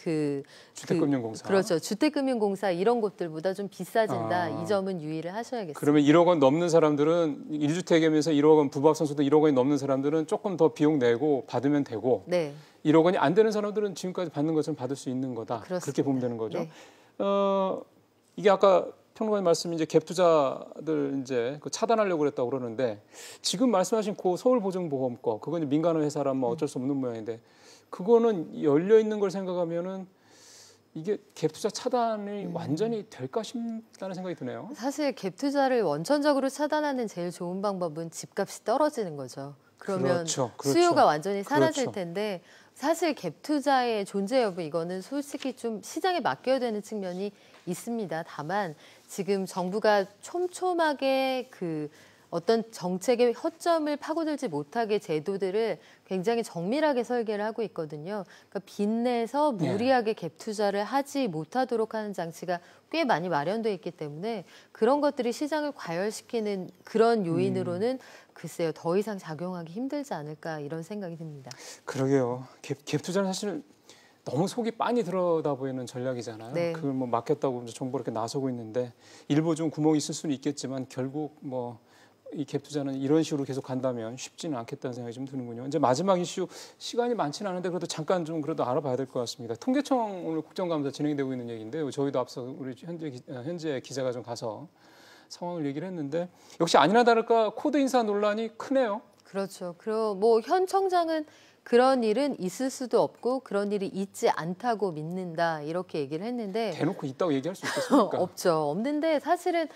주택금융공사. 그렇죠. 주택금융공사 이런 곳들보다 좀 비싸진다. 이 점은 유의를 하셔야겠습니다. 그러면 1억 원 넘는 사람들은 1주택이면서 1억 원 부부합산 소득 1억 원이 넘는 사람들은 조금 더 비용 내고 받으면 되고 네. 1억 원이 안 되는 사람들은 지금까지 받는 것처럼 받을 수 있는 거다. 그렇습니다. 그렇게 보면 되는 거죠. 네. 이게 아까 평론가님 말씀이 이제 갭 투자들 이제 차단하려고 그랬다고 그러는데 지금 말씀하신 그 서울보증보험 거 그건 민간 회사라 뭐 어쩔 수 없는 모양인데 그거는 열려 있는 걸 생각하면은 이게 갭 투자 차단이 완전히 될까 싶다는 생각이 드네요. 사실 갭 투자를 원천적으로 차단하는 제일 좋은 방법은 집값이 떨어지는 거죠. 그러면 그렇죠. 수요가 완전히 사라질 그렇죠. 텐데 사실 갭 투자의 존재 여부 이거는 솔직히 좀 시장에 맡겨야 되는 측면이 있습니다. 다만 지금 정부가 촘촘하게 어떤 정책의 허점을 파고들지 못하게 제도들을 굉장히 정밀하게 설계를 하고 있거든요. 그러니까 빚내서 무리하게 갭 투자를 하지 못하도록 하는 장치가 꽤 많이 마련되어 있기 때문에 그런 것들이 시장을 과열시키는 그런 요인으로는 글쎄요, 더 이상 작용하기 힘들지 않을까 이런 생각이 듭니다. 그러게요. 갭 투자는 사실 너무 속이 빤히 들여다 보이는 전략이잖아요. 네. 그걸 뭐 막겠다고 이제 정부가 이렇게 나서고 있는데 일부 좀 구멍이 있을 수는 있겠지만 결국 뭐 이 갭 투자는 이런 식으로 계속 간다면 쉽지는 않겠다는 생각이 좀 드는군요. 이제 마지막 이슈 시간이 많지는 않은데 그래도 잠깐 좀 그래도 알아봐야 될 것 같습니다. 통계청 오늘 국정감사 진행되고 있는 얘기인데요. 저희도 앞서 우리 현재 기자가 좀 가서 상황을 얘기를 했는데 역시 아니나 다를까 코드 인사 논란이 크네요. 그렇죠. 그리고 뭐 현 청장은 그런 일은 있을 수도 없고 그런 일이 있지 않다고 믿는다 이렇게 얘기를 했는데 대놓고 있다고 얘기할 수 있겠습니까? 없죠. 없는데 사실은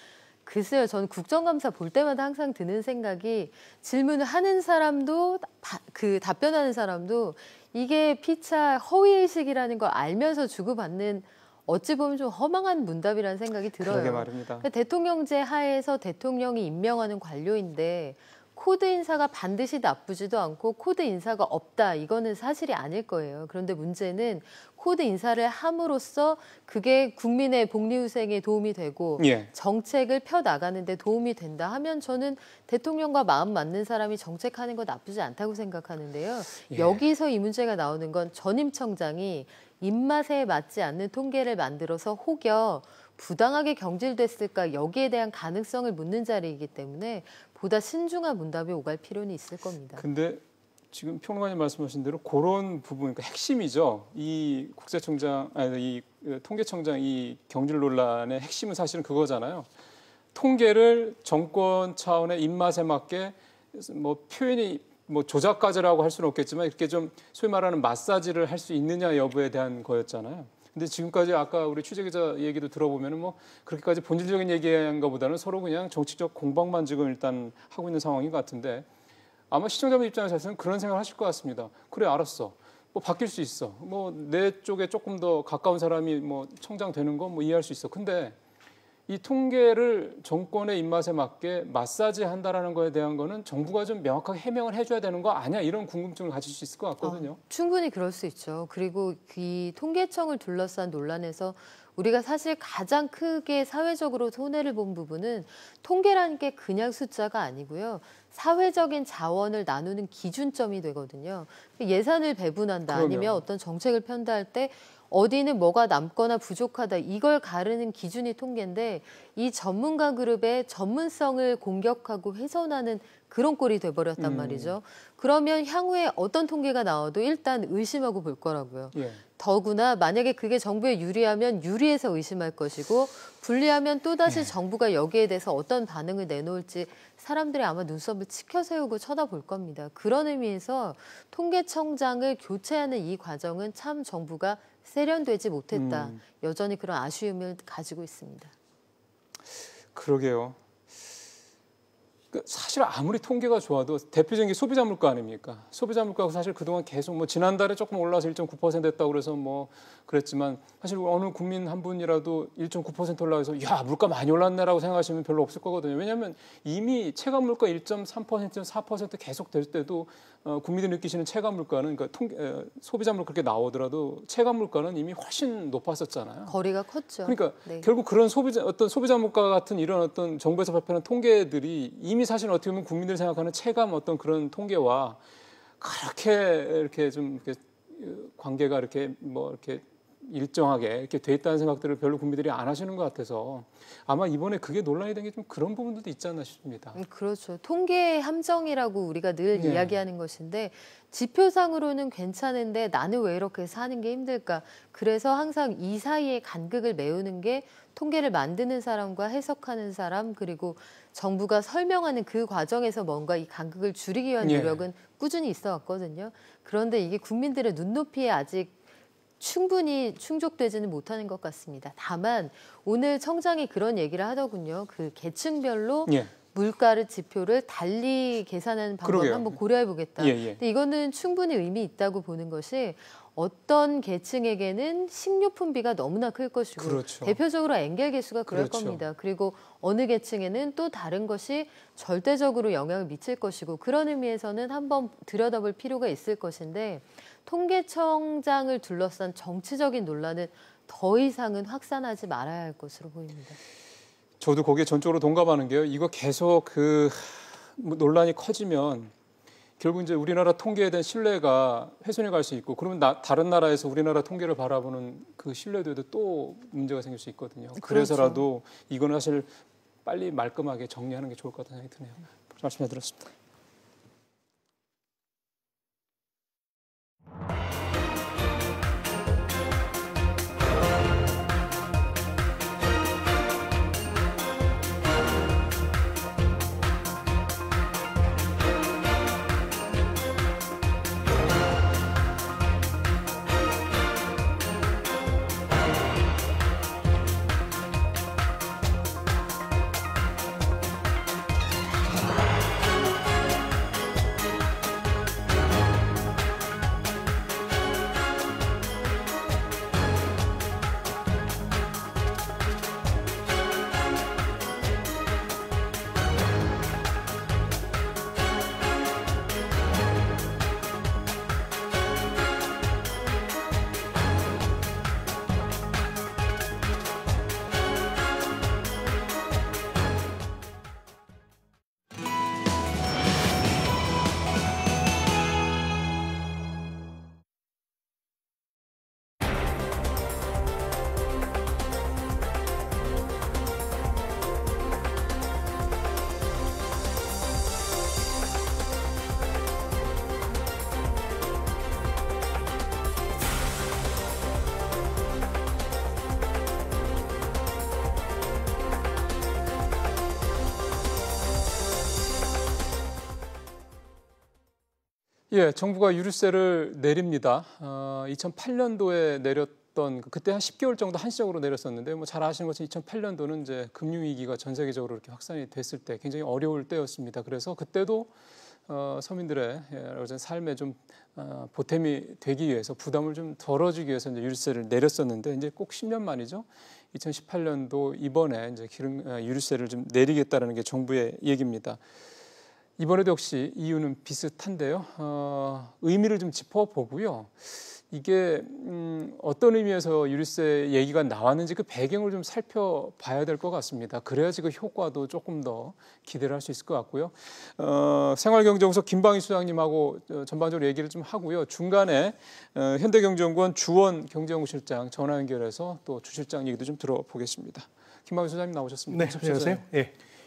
글쎄요. 저는 국정감사 볼 때마다 항상 드는 생각이 질문을 하는 사람도 답변하는 사람도 이게 피차 허위의식이라는 걸 알면서 주고받는 어찌 보면 좀 허망한 문답이라는 생각이 들어요. 그러게 말입니다. 그러니까 대통령제 하에서 대통령이 임명하는 관료인데 코드 인사가 반드시 나쁘지도 않고 코드 인사가 없다. 이거는 사실이 아닐 거예요. 그런데 문제는 코드 인사를 함으로써 그게 국민의 복리후생에 도움이 되고 정책을 펴나가는 데 도움이 된다 하면 저는 대통령과 마음 맞는 사람이 정책하는 거 나쁘지 않다고 생각하는데요. 여기서 이 문제가 나오는 건 전임 청장이 입맛에 맞지 않는 통계를 만들어서 혹여 부당하게 경질됐을까 여기에 대한 가능성을 묻는 자리이기 때문에 보다 신중한 문답이 오갈 필요는 있을 겁니다. 근데 지금 평론가님 말씀하신 대로 그런 부분, 그러니까 핵심이죠. 이 이 통계청장 이 경질 논란의 핵심은 사실은 그거잖아요. 통계를 정권 차원의 입맛에 맞게 뭐 표현이 뭐 조작까지라고 할 수는 없겠지만 이렇게 좀 소위 말하는 마사지를 할 수 있느냐 여부에 대한 거였잖아요. 근데 지금까지 아까 우리 취재기자 얘기도 들어보면은 뭐 그렇게까지 본질적인 얘기한 것보다는 서로 그냥 정치적 공방만 지금 일단 하고 있는 상황인 것 같은데 아마 시청자분 입장에서는 그런 생각을 하실 것 같습니다. 그래 알았어. 뭐 바뀔 수 있어. 뭐 내 쪽에 조금 더 가까운 사람이 뭐 청장 되는 거 뭐 이해할 수 있어. 근데 이 통계를 정권의 입맛에 맞게 마사지 한다라는 거에 대한 거는 정부가 좀 명확하게 해명을 해줘야 되는 거 아니야? 이런 궁금증을 가질 수 있을 것 같거든요. 충분히 그럴 수 있죠. 그리고 이 통계청을 둘러싼 논란에서 우리가 사실 가장 크게 사회적으로 손해를 본 부분은 통계라는 게 그냥 숫자가 아니고요. 사회적인 자원을 나누는 기준점이 되거든요. 예산을 배분한다 아니면 어떤 정책을 편다 할 때 어디는 뭐가 남거나 부족하다 이걸 가르는 기준이 통계인데 이 전문가 그룹의 전문성을 공격하고 훼손하는 그런 꼴이 돼버렸단 말이죠. 그러면 향후에 어떤 통계가 나와도 일단 의심하고 볼 거라고요. 더구나 만약에 그게 정부에 유리하면 유리해서 의심할 것이고 불리하면 또다시 정부가 여기에 대해서 어떤 반응을 내놓을지 사람들이 아마 눈썹을 치켜세우고 쳐다볼 겁니다. 그런 의미에서 통계청장을 교체하는 이 과정은 참 정부가 세련되지 못했다. 여전히 그런 아쉬움을 가지고 있습니다. 그러게요. 사실 아무리 통계가 좋아도 대표적인 게 소비자 물가 아닙니까? 소비자 물가가 사실 그동안 계속 뭐 지난달에 조금 올라서 1.9% 했다고 그래서 뭐 그랬지만 사실 어느 국민 한 분이라도 1.9% 올라서 야 물가 많이 올랐네라고 생각하시면 별로 없을 거거든요. 왜냐하면 이미 체감 물가 1.3%, 4% 계속 될 때도 국민들이 느끼시는 체감 물가는 그러니까 소비자 물가 그렇게 나오더라도 체감 물가는 이미 훨씬 높았었잖아요. 거리가 컸죠. 그러니까 네. 결국 그런 소비자 물가 같은 이런 어떤 정부에서 발표하는 통계들이 이미 사실 어떻게 보면 국민들이 생각하는 체감 어떤 그런 통계와 그렇게 이렇게 좀 이렇게 관계가 이렇게 뭐 이렇게 일정하게 이렇게 돼 있다는 생각들을 별로 국민들이 안 하시는 것 같아서 아마 이번에 그게 논란이 된 게 좀 그런 부분들도 있지 않나 싶습니다. 그렇죠. 통계의 함정이라고 우리가 늘 이야기하는 것인데 지표상으로는 괜찮은데 나는 왜 이렇게 사는 게 힘들까? 그래서 항상 이 사이에 간극을 메우는 게 통계를 만드는 사람과 해석하는 사람 그리고 정부가 설명하는 그 과정에서 뭔가 이 간극을 줄이기 위한 노력은 꾸준히 있어 왔거든요. 그런데 이게 국민들의 눈높이에 아직 충분히 충족되지는 못하는 것 같습니다. 다만 오늘 청장이 그런 얘기를 하더군요. 그 계층별로 물가를 지표를 달리 계산하는 방법을 한번 고려해 보겠다. 근데 이거는 충분히 의미 있다고 보는 것이 어떤 계층에게는 식료품비가 너무나 클 것이고 대표적으로 엔겔 개수가 그럴 겁니다. 그리고 어느 계층에는 또 다른 것이 절대적으로 영향을 미칠 것이고 그런 의미에서는 한번 들여다볼 필요가 있을 것인데 통계청장을 둘러싼 정치적인 논란은 더 이상은 확산하지 말아야 할 것으로 보입니다. 저도 거기에 전적으로 동감하는 게요. 이거 계속 그 논란이 커지면 결국 이제 우리나라 통계에 대한 신뢰가 훼손이 갈 수 있고 그러면 다른 나라에서 우리나라 통계를 바라보는 그 신뢰도에도 또 문제가 생길 수 있거든요. 그래서라도 이거는 사실 빨리 말끔하게 정리하는 게 좋을 것 같다는 생각이 드네요. 말씀 잘 들었습니다. 정부가 유류세를 내립니다. 2008년도에 내렸던 그때 한 10개월 정도 한시적으로 내렸었는데 뭐 잘 아시는 것처럼 2008년도는 이제 금융위기가 전 세계적으로 이렇게 확산이 됐을 때 굉장히 어려울 때였습니다. 그래서 그때도 서민들의 삶에 좀 보탬이 되기 위해서 부담을 좀 덜어주기 위해서 이제 유류세를 내렸었는데 이제 꼭 10년 만이죠. 2018년도 이번에 이제 유류세를 좀 내리겠다라는 게 정부의 얘기입니다. 이번에도 역시 이유는 비슷한데요. 의미를 좀 짚어보고요. 이게 어떤 의미에서 유류세 얘기가 나왔는지 그 배경을 좀 살펴봐야 될 것 같습니다. 그래야지 그 효과도 조금 더 기대를 할 수 있을 것 같고요. 생활경제연구소 김방희 수장님하고 전반적으로 얘기를 좀 하고요. 중간에 현대경제연구원 주원 경제연구실장 전화 연결해서 또 주실장 얘기도 좀 들어보겠습니다. 김방희 수장님 나오셨습니다. 네, 안녕하세요.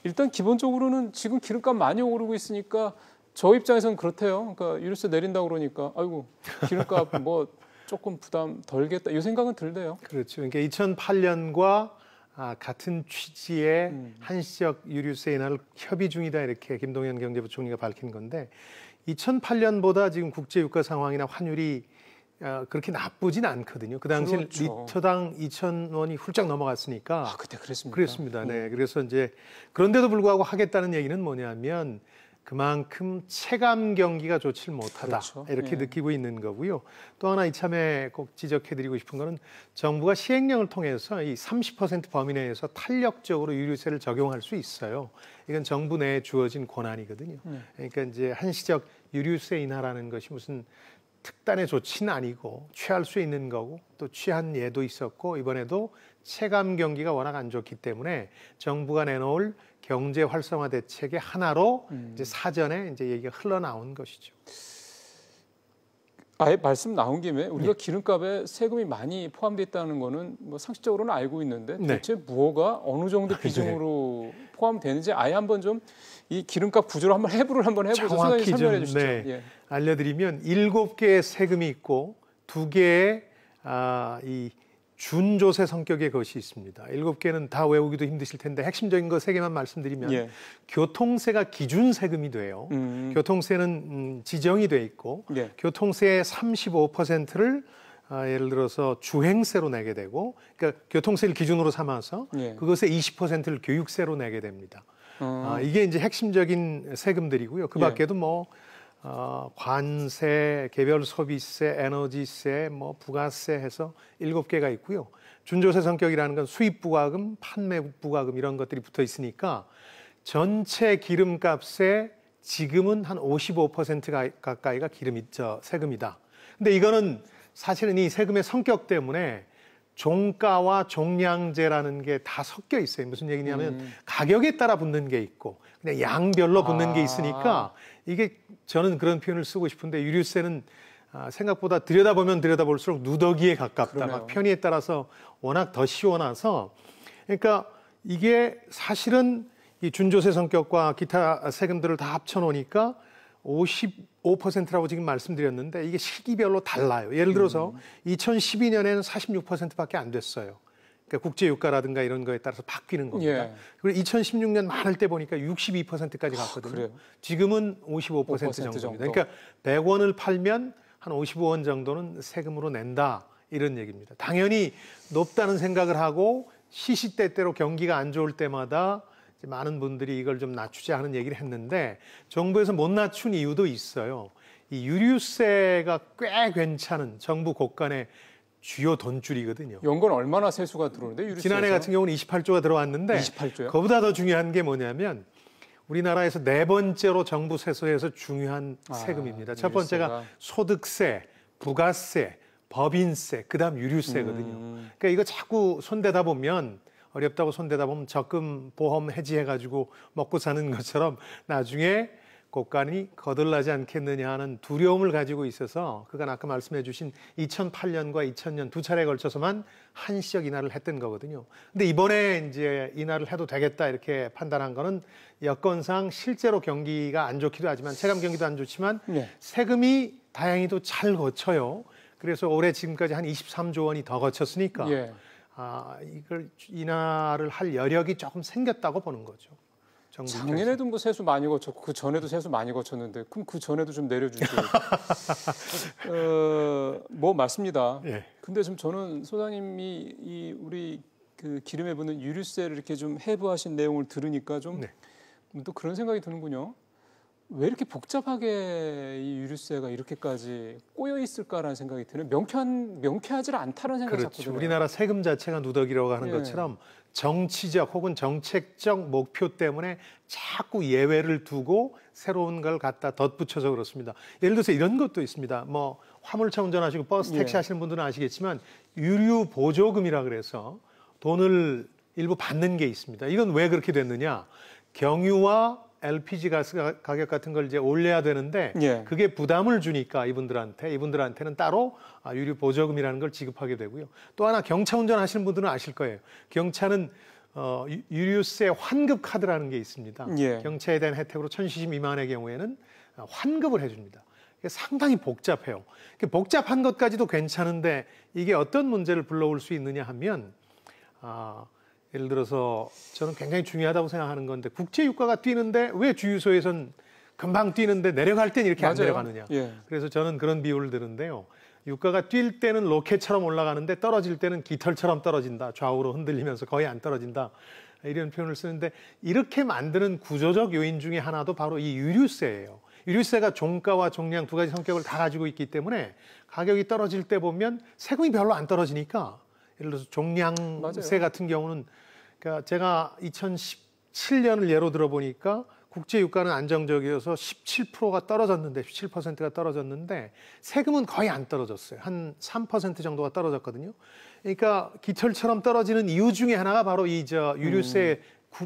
일단 기본적으로는 지금 기름값 많이 오르고 있으니까 저 입장에서는 그렇대요. 그러니까 유류세 내린다고 그러니까 아이고 기름값 뭐 조금 부담 덜겠다 이 생각은 들대요. 그렇죠. 그러니까 2008년과 같은 취지의 한시적 유류세 인하를 협의 중이다 이렇게 김동연 경제부총리가 밝힌 건데 2008년보다 지금 국제 유가 상황이나 환율이 그렇게 나쁘진 않거든요. 그 당시 그렇죠. 리터당 2,000원이 훌쩍 넘어갔으니까. 아, 그때 그랬습니까? 그랬습니다. 네. 그래서 이제 그런데도 불구하고 하겠다는 얘기는 뭐냐면 그만큼 체감 경기가 좋질 못하다. 그렇죠. 이렇게 예. 느끼고 있는 거고요. 또 하나 이참에 꼭 지적해드리고 싶은 거는 정부가 시행령을 통해서 이 30% 범위 내에서 탄력적으로 유류세를 적용할 수 있어요. 이건 정부 내에 주어진 권한이거든요. 그러니까 이제 한시적 유류세 인하라는 것이 무슨 특단의 조치는 아니고 취할 수 있는 거고 또 취한 예도 있었고 이번에도 체감 경기가 워낙 안 좋기 때문에 정부가 내놓을 경제 활성화 대책의 하나로 이제 사전에 이제 얘기가 흘러나온 것이죠. 아예 말씀 나온 김에 우리가 기름값에 세금이 많이 포함되어 있다는 거는 뭐 상식적으로는 알고 있는데 대체 무엇가 어느 정도 비중으로 포함되는지 아예 한번 좀 이 기름값 구조를 한번 해부를 한번 해보죠. 정확히 소장님 설명해 주시죠. 예. 알려드리면 7개의 세금이 있고 2개의 이 준조세 성격의 것이 있습니다. 7개는 다 외우기도 힘드실 텐데 핵심적인 거 3개만 말씀드리면 교통세가 기준 세금이 돼요. 교통세는 지정이 돼 있고 교통세의 35%를 예를 들어서 주행세로 내게 되고 그러니까 교통세를 기준으로 삼아서 그것의 20%를 교육세로 내게 됩니다. 이게 이제 핵심적인 세금들이고요. 그 밖에도 뭐 관세, 개별 소비세, 에너지세, 뭐 부가세 해서 7개가 있고요. 준조세 성격이라는 건 수입 부과금, 판매 부과금 이런 것들이 붙어 있으니까 전체 기름값의 지금은 한 55% 가까이가 세금이다. 근데 이거는 사실은 이 세금의 성격 때문에 종가와 종량제라는 게 다 섞여 있어요. 무슨 얘기냐면 가격에 따라 붙는 게 있고 그냥 양별로 붙는 게 있으니까 이게 저는 그런 표현을 쓰고 싶은데 유류세는 생각보다 들여다보면 들여다볼수록 누더기에 가깝다. 막 편의에 따라서 워낙 더 시원해서 그러니까 이게 사실은 이 준조세 성격과 기타 세금들을 다 합쳐놓으니까 55%라고 지금 말씀드렸는데 이게 시기별로 달라요. 예를 들어서 2012년에는 46%밖에 안 됐어요. 그러니까 국제유가라든가 이런 거에 따라서 바뀌는 겁니다. 그리고 2016년 말할 때 보니까 62%까지 갔거든요. 그래요? 지금은 55% 정도입니다. 그러니까 100원을 팔면 한 55원 정도는 세금으로 낸다 이런 얘기입니다. 당연히 높다는 생각을 하고 시시때때로 경기가 안 좋을 때마다 많은 분들이 이걸 좀 낮추자 하는 얘기를 했는데 정부에서 못 낮춘 이유도 있어요. 이 유류세가 꽤 괜찮은 정부 곳간의 주요 돈줄이거든요. 연간 얼마나 세수가 들어오는데 유류세에서? 지난해 같은 경우는 28조가 들어왔는데 28조요? 그보다 더 중요한 게 뭐냐면 우리나라에서 4번째로 정부 세수에서 중요한 세금입니다. 첫 번째가 소득세, 부가세, 법인세, 그다음 유류세거든요. 그러니까 이거 자꾸 손대다 보면 어렵다고 손대다 보면 적금 보험 해지해가지고 먹고 사는 것처럼 나중에 곳간이 거들나지 않겠느냐 하는 두려움을 가지고 있어서 그건 아까 말씀해 주신 2008년과 2000년 두 차례에 걸쳐서만 한시적 인하를 했던 거거든요. 근데 이번에 이제 인하를 해도 되겠다 이렇게 판단한 거는 여건상 실제로 경기가 안 좋기도 하지만 체감 경기도 안 좋지만 세금이 다행히도 잘 거쳐요. 그래서 올해 지금까지 한 23조 원이 더 거쳤으니까 이걸 인하를 할 여력이 조금 생겼다고 보는 거죠. 작년에도 뭐 세수 많이 거쳤고 그 전에도 세수 많이 거쳤는데 그럼 그 전에도 좀 내려주세요. 뭐 맞습니다. 근데 지금 저는 소장님이 우리 그 기름에 붙는 유류세를 이렇게 좀 해부하신 내용을 들으니까 좀 또 그런 생각이 드는군요. 왜 이렇게 복잡하게 이 유류세가 이렇게까지 꼬여 있을까라는 생각이 드는 명쾌하지 않다는 생각이 자꾸 드네요. 우리나라 세금 자체가 누더기라고 하는 것처럼 정치적 혹은 정책적 목표 때문에 자꾸 예외를 두고 새로운 걸 갖다 덧붙여서 그렇습니다. 예를 들어서 이런 것도 있습니다. 뭐 화물차 운전하시고 버스 택시 하시는 분들은 아시겠지만 유류 보조금이라 그래서 돈을 일부 받는 게 있습니다. 이건 왜 그렇게 됐느냐? 경유와 LPG 가스 가격 같은 걸 이제 올려야 되는데 그게 부담을 주니까 이분들한테는 따로 유류 보조금이라는 걸 지급하게 되고요. 또 하나 경차 운전하시는 분들은 아실 거예요. 경차는 유류세 환급 카드라는 게 있습니다. 경차에 대한 혜택으로 1,000cc 미만의 경우에는 환급을 해줍니다. 이게 상당히 복잡해요. 복잡한 것까지도 괜찮은데 이게 어떤 문제를 불러올 수 있느냐 하면 예를 들어서 저는 굉장히 중요하다고 생각하는 건데 국제유가가 뛰는데 왜 주유소에선 금방 뛰는데 내려갈 땐 이렇게 안 내려가느냐. 그래서 저는 그런 비유를 드는데요. 유가가 뛸 때는 로켓처럼 올라가는데 떨어질 때는 깃털처럼 떨어진다. 좌우로 흔들리면서 거의 안 떨어진다. 이런 표현을 쓰는데 이렇게 만드는 구조적 요인 중에 하나도 바로 이 유류세예요. 유류세가 종가와 종량 두 가지 성격을 다 가지고 있기 때문에 가격이 떨어질 때 보면 세금이 별로 안 떨어지니까 예를 들어서 종량세 맞아요. 같은 경우는 그러니까 제가 2017년을 예로 들어보니까 국제 유가는 안정적이어서 17%가 떨어졌는데 17%가 떨어졌는데 세금은 거의 안 떨어졌어요. 한 3% 정도가 떨어졌거든요. 그러니까 깃털처럼 떨어지는 이유 중에 하나가 바로 이 유류세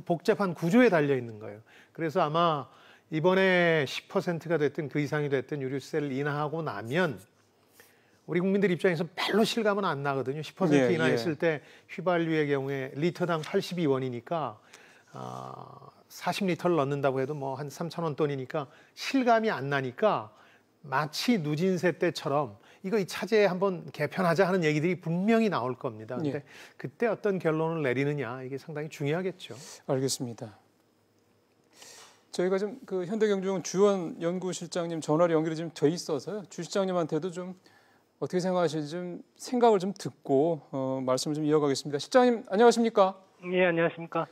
복잡한 구조에 달려 있는 거예요. 그래서 아마 이번에 10%가 됐든 그 이상이 됐든 유류세를 인하하고 나면 우리 국민들 입장에서 별로 실감은 안 나거든요. 10% 인하했을 때 휘발유의 경우에 리터당 82원이니까 40리터를 넣는다고 해도 뭐 한 3,000원 돈이니까 실감이 안 나니까 마치 누진세 때처럼 이거 이 차제 한번 개편하자 하는 얘기들이 분명히 나올 겁니다. 근데 그때 어떤 결론을 내리느냐 이게 상당히 중요하겠죠. 알겠습니다. 저희가 좀 그 현대경제연구원 주원 연구실장님 전화로 연결이 좀 돼 있어서요. 주 실장님한테도 좀 어떻게 생각하시는지 좀 생각을 좀 듣고 말씀을 좀 이어가겠습니다. 실장님 안녕하십니까? 예, 안녕하십니까?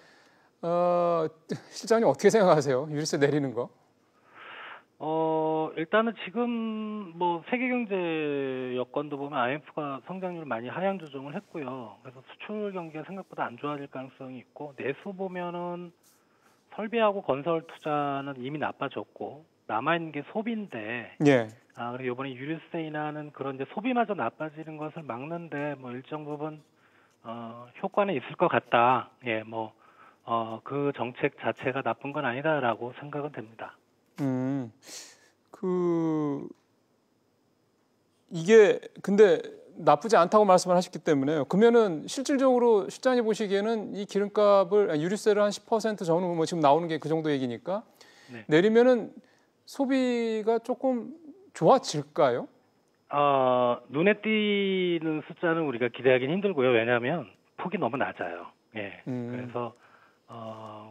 실장님 어떻게 생각하세요? 유류세 내리는 거? 일단은 지금 뭐 세계 경제 여건도 보면 IMF가 성장률을 많이 하향 조정을 했고요. 그래서 수출 경기가 생각보다 안 좋아질 가능성이 있고 내수 보면은 설비하고 건설 투자는 이미 나빠졌고 남아 있는 게 소비인데. 예. 그리고 이번에 유류세 인하는 그런 이제 소비마저 나빠지는 것을 막는데 뭐 일정 부분 효과는 있을 것 같다. 예, 뭐 그 정책 자체가 나쁜 건 아니다라고 생각은 됩니다. 이게 근데 나쁘지 않다고 말씀을 하셨기 때문에 그러면은 실질적으로 실장님 보시기에는 이 기름값을 유류세를 한 10% 전후 뭐 지금 나오는 게 그 정도 얘기니까 내리면은 소비가 조금 좋아질까요? 눈에 띄는 숫자는 우리가 기대하기는 힘들고요. 왜냐하면 폭이 너무 낮아요. 예. 그래서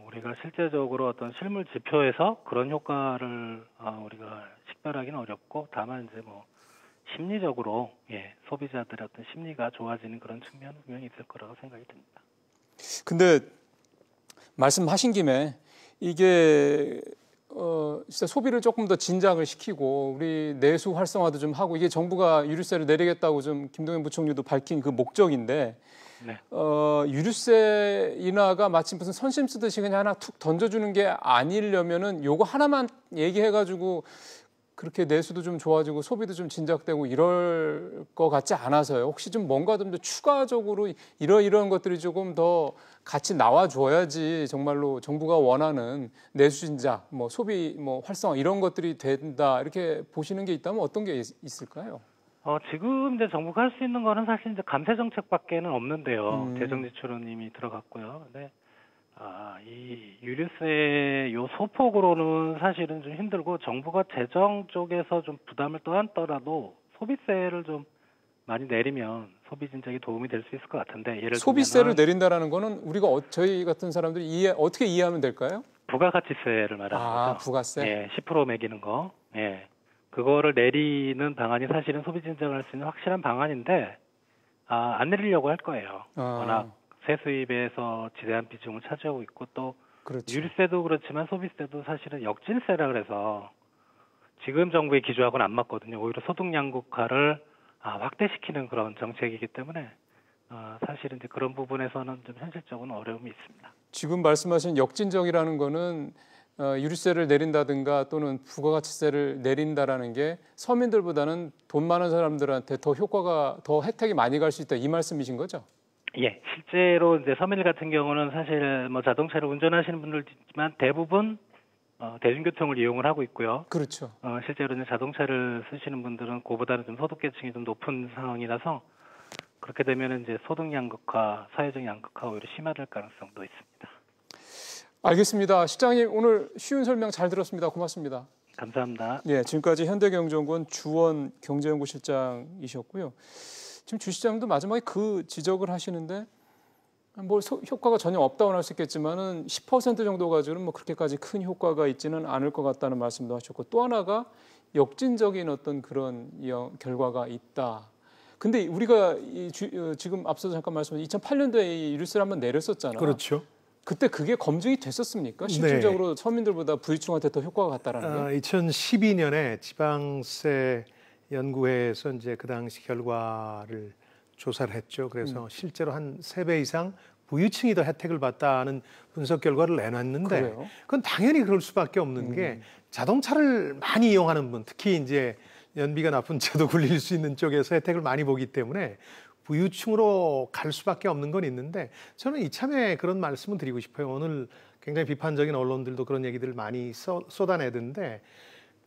우리가 실제적으로 어떤 실물 지표에서 그런 효과를 우리가 식별하기는 어렵고 다만 이제 뭐 심리적으로 소비자들의 어떤 심리가 좋아지는 그런 측면은 분명히 있을 거라고 생각이 듭니다. 근데 말씀하신 김에 이게 진짜 소비를 조금 더 진작을 시키고 우리 내수 활성화도 좀 하고 이게 정부가 유류세를 내리겠다고 좀 김동연 부총리도 밝힌 그 목적인데 유류세 인하가 마치 무슨 선심 쓰듯이 그냥 하나 툭 던져주는 게 아니려면은 요거 하나만 얘기해가지고 그렇게 내수도 좀 좋아지고 소비도 좀 진작되고 이럴 것 같지 않아서요. 혹시 좀 뭔가 좀 더 추가적으로 이런 것들이 조금 더 같이 나와줘야지 정말로 정부가 원하는 내수 진작, 뭐 소비 뭐 활성화 이런 것들이 된다 이렇게 보시는 게 있다면 어떤 게 있을까요? 지금 이제 정부가 할 수 있는 거는 사실 이제 감세 정책밖에는 없는데요. 재정지출은 이미 들어갔고요. 근데 이 유류세 요 소폭으로는 사실은 좀 힘들고 정부가 재정 쪽에서 좀 부담을 떠안더라도 소비세를 좀 많이 내리면 소비 진작에 도움이 될 수 있을 것 같은데 예를 소비세를 내린다라는 거는 우리가 저희 같은 사람들이 어떻게 이해하면 될까요? 부가가치세를 말하는 거죠. 부가세. 예, 10% 매기는 거. 예. 그거를 내리는 방안이 사실은 소비 진작을 할 수 있는 확실한 방안인데 안 내리려고 할 거예요. 워낙 세수입에서 지대한 비중을 차지하고 있고 또 유류세도 그렇지만 소비세도 사실은 역진세라 그래서 지금 정부의 기조하고는 안 맞거든요. 오히려 소득 양극화를 확대시키는 그런 정책이기 때문에 사실은 이제 그런 부분에서는 좀 현실적으로는 어려움이 있습니다. 지금 말씀하신 역진적이라는 거는 유류세를 내린다든가 또는 부가가치세를 내린다라는 게 서민들보다는 돈 많은 사람들한테 더 효과가 더 혜택이 많이 갈 수 있다 이 말씀이신 거죠? 예, 실제로 이제 서민들 같은 경우는 사실 뭐 자동차를 운전하시는 분들이지만 대부분 대중교통을 이용을 하고 있고요. 그렇죠. 실제로 이제 자동차를 쓰시는 분들은 그보다는 좀 소득계층이 좀 높은 상황이라서 그렇게 되면 이제 소득 양극화, 사회적 양극화 오히려 심화될 가능성도 있습니다. 알겠습니다. 실장님 오늘 쉬운 설명 잘 들었습니다. 고맙습니다. 감사합니다. 예, 지금까지 현대경제연구원 주원 경제연구실장이셨고요. 지금 주 시장도 마지막에 그 지적을 하시는데 뭐 효과가 전혀 없다고는 할 수 있겠지만은 10% 정도 가지고는 뭐 그렇게까지 큰 효과가 있지는 않을 것 같다는 말씀도 하셨고 또 하나가 역진적인 어떤 그런 결과가 있다. 근데 우리가 지금 앞서서 잠깐 말씀하신 2008년도에 이 뉴스를 한번 내렸었잖아요. 그렇죠. 그때 그게 검증이 됐었습니까? 실질적으로 네. 서민들보다 부유층한테 더 효과가 같다라는 게? 2012년에 지방세 연구회에서 이제 그 당시 결과를 조사를 했죠. 그래서 실제로 한 3배 이상 부유층이 더 혜택을 받다는 분석 결과를 내놨는데 그래요? 그건 당연히 그럴 수밖에 없는 게 자동차를 많이 이용하는 분, 특히 이제 연비가 나쁜 차도 굴릴 수 있는 쪽에서 혜택을 많이 보기 때문에 부유층으로 갈 수밖에 없는 건 있는데 저는 이참에 그런 말씀을 드리고 싶어요. 오늘 굉장히 비판적인 언론들도 그런 얘기들을 많이 쏟아내던데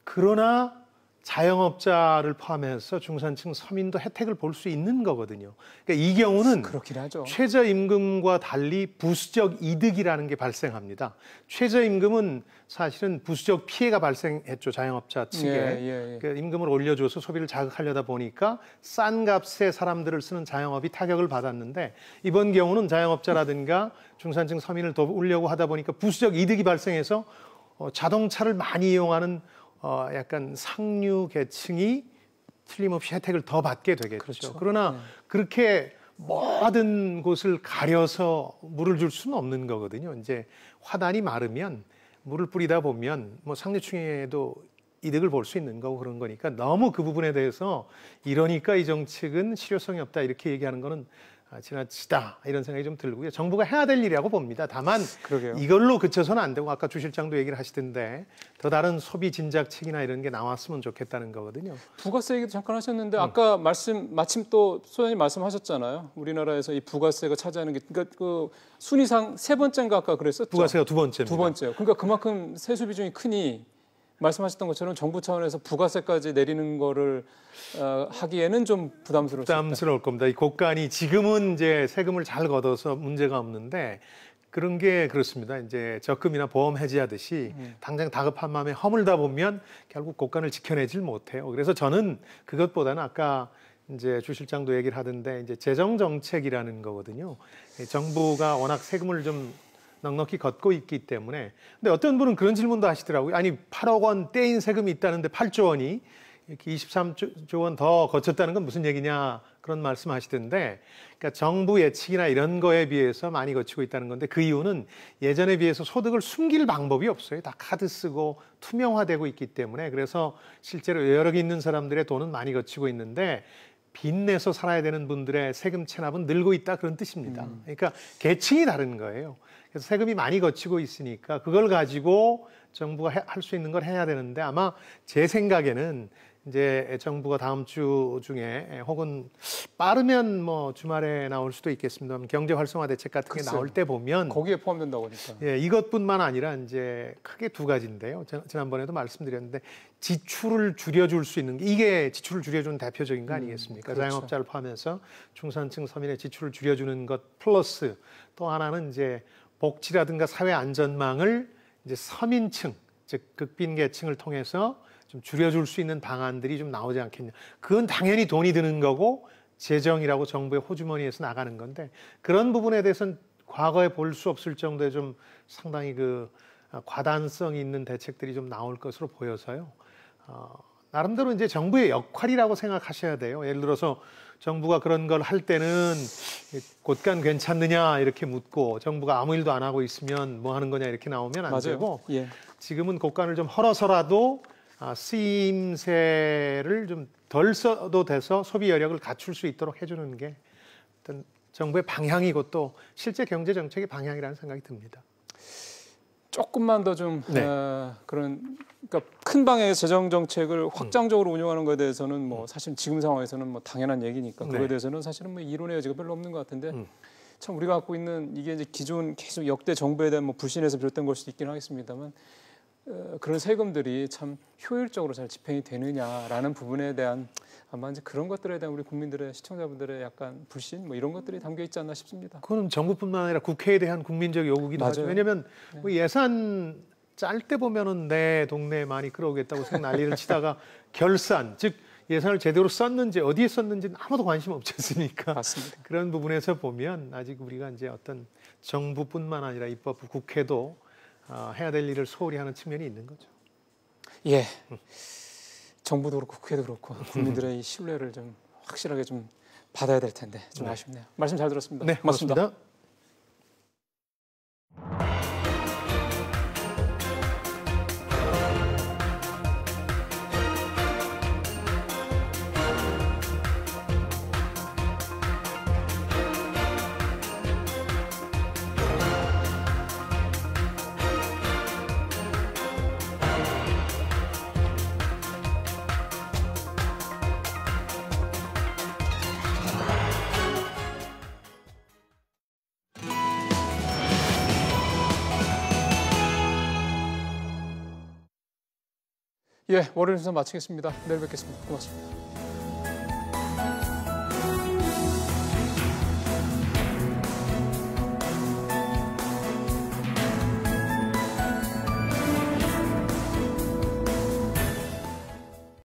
그러나 자영업자를 포함해서 중산층 서민도 혜택을 볼 수 있는 거거든요. 그러니까 이 경우는 그렇긴 하죠. 최저임금과 달리 부수적 이득이라는 게 발생합니다. 최저임금은 사실은 부수적 피해가 발생했죠. 자영업자 측에. 그러니까 임금을 올려줘서 소비를 자극하려다 보니까 싼 값에 사람들을 쓰는 자영업이 타격을 받았는데 이번 경우는 자영업자라든가 중산층 서민을 도우려고 하다 보니까 부수적 이득이 발생해서 자동차를 많이 이용하는 약간 상류 계층이 틀림없이 혜택을 더 받게 되겠죠. 그렇죠. 그러나 그렇게 모든 곳을 가려서 물을 줄 수는 없는 거거든요. 이제 화단이 마르면 물을 뿌리다 보면 뭐 상류층에도 이득을 볼 수 있는 거고 그런 거니까 너무 그 부분에 대해서 이러니까 이 정책은 실효성이 없다 이렇게 얘기하는 거는 지나치다 이런 생각이 좀 들고요. 정부가 해야 될 일이라고 봅니다. 다만 그러게요. 이걸로 그쳐서는 안 되고 아까 주 실장도 얘기를 하시던데 더 다른 소비 진작책이나 이런 게 나왔으면 좋겠다는 거거든요. 부가세 얘기도 잠깐 하셨는데 아까 마침 또 소장님 말씀하셨잖아요. 우리나라에서 이 부가세가 차지하는 게 그러니까 그 순위상 3번째인가 아까 그랬었죠. 부가세가 2번째입니다. 2번째요. 그러니까 그만큼 세수 비중이 크니 말씀하셨던 것처럼 정부 차원에서 부가세까지 내리는 거를 하기에는 좀 부담스러울 겁니다. 이 고간이 지금은 이제 세금을 잘 걷어서 문제가 없는데 그런 게 그렇습니다. 이제 적금이나 보험 해지하듯이 당장 다급한 마음에 허물다 보면 결국 고간을 지켜내질 못해요. 그래서 저는 그것보다는 아까 이제 주 실장도 얘기를 하던데 이제 재정 정책이라는 거거든요. 정부가 워낙 세금을 좀 넉넉히 걷고 있기 때문에. 근데 어떤 분은 그런 질문도 하시더라고요. 아니 8억 원 떼인 세금이 있다는데 8조 원이 이렇게 23조 원 더 거쳤다는 건 무슨 얘기냐 그런 말씀 하시던데 그러니까 정부 예측이나 이런 거에 비해서 많이 거치고 있다는 건데 그 이유는 예전에 비해서 소득을 숨길 방법이 없어요. 다 카드 쓰고 투명화되고 있기 때문에 그래서 실제로 여력이 있는 사람들의 돈은 많이 거치고 있는데 빚내서 살아야 되는 분들의 세금 체납은 늘고 있다 그런 뜻입니다. 그러니까 계층이 다른 거예요. 그래서 세금이 많이 거치고 있으니까 그걸 가지고 정부가 할 수 있는 걸 해야 되는데 아마 제 생각에는 이제 정부가 다음 주 중에 혹은 빠르면 뭐 주말에 나올 수도 있겠습니다만 경제 활성화 대책 같은 게 나올 때 보면 거기에 포함된다고 하니까. 예, 이것뿐만 아니라 이제 크게 2가지인데요. 지난번에도 말씀드렸는데 지출을 줄여줄 수 있는 게 이게 지출을 줄여주는 대표적인 거 아니겠습니까? 그렇죠. 자영업자를 포함해서 중산층 서민의 지출을 줄여주는 것 플러스 또 하나는 이제 복지라든가 사회 안전망을 이제 서민층 즉 극빈 계층을 통해서 좀 줄여줄 수 있는 방안들이 좀 나오지 않겠냐. 그건 당연히 돈이 드는 거고 재정이라고 정부의 호주머니에서 나가는 건데 그런 부분에 대해서는 과거에 볼 수 없을 정도의 좀 상당히 그 과단성이 있는 대책들이 좀 나올 것으로 보여서요. 나름대로 이제 정부의 역할이라고 생각하셔야 돼요. 예를 들어서 정부가 그런 걸 할 때는 곳간 괜찮느냐 이렇게 묻고 정부가 아무 일도 안 하고 있으면 뭐 하는 거냐 이렇게 나오면 안 되고 지금은 곳간을 좀 헐어서라도 쓰임새를 좀 덜 써도 돼서 소비 여력을 갖출 수 있도록 해주는 게 어떤 정부의 방향이고 또 실제 경제 정책의 방향이라는 생각이 듭니다. 조금만 더 좀 그런 그러니까 큰 방향의 재정 정책을 확장적으로 운영하는 것에 대해서는 뭐 사실 지금 상황에서는 뭐 당연한 얘기니까 그거에 대해서는 사실은 뭐 이론의 여지가 별로 없는 것 같은데 참 우리가 갖고 있는 이게 이제 기존 계속 역대 정부에 대한 뭐 불신에서 비롯된 걸 수도 있긴 하겠습니다만 그런 세금들이 참 효율적으로 잘 집행이 되느냐라는 부분에 대한 아마 이제 그런 것들에 대한 우리 국민들의 시청자분들의 약간 불신 뭐 이런 것들이 담겨 있지 않나 싶습니다. 그건 정부뿐만 아니라 국회에 대한 국민적 요구기도 하죠. 왜냐하면 뭐 예산 짤 때 보면은 내 동네에 많이 끌어오겠다고 생 난리를 치다가 결산 즉 예산을 제대로 썼는지 어디에 썼는지는 아무도 관심 없지 않습니까? 맞습니다. 그런 부분에서 보면 아직 우리가 이제 어떤 정부뿐만 아니라 입법부 국회도 해야 될 일을 소홀히 하는 측면이 있는 거죠. 예. 정부도 그렇고 국회도 그렇고 국민들의 이 신뢰를 좀 확실하게 좀 받아야 될 텐데 좀 네. 아쉽네요. 말씀 잘 들었습니다. 네, 고맙습니다. 예, 월요일 순서 마치겠습니다. 내일 뵙겠습니다. 고맙습니다.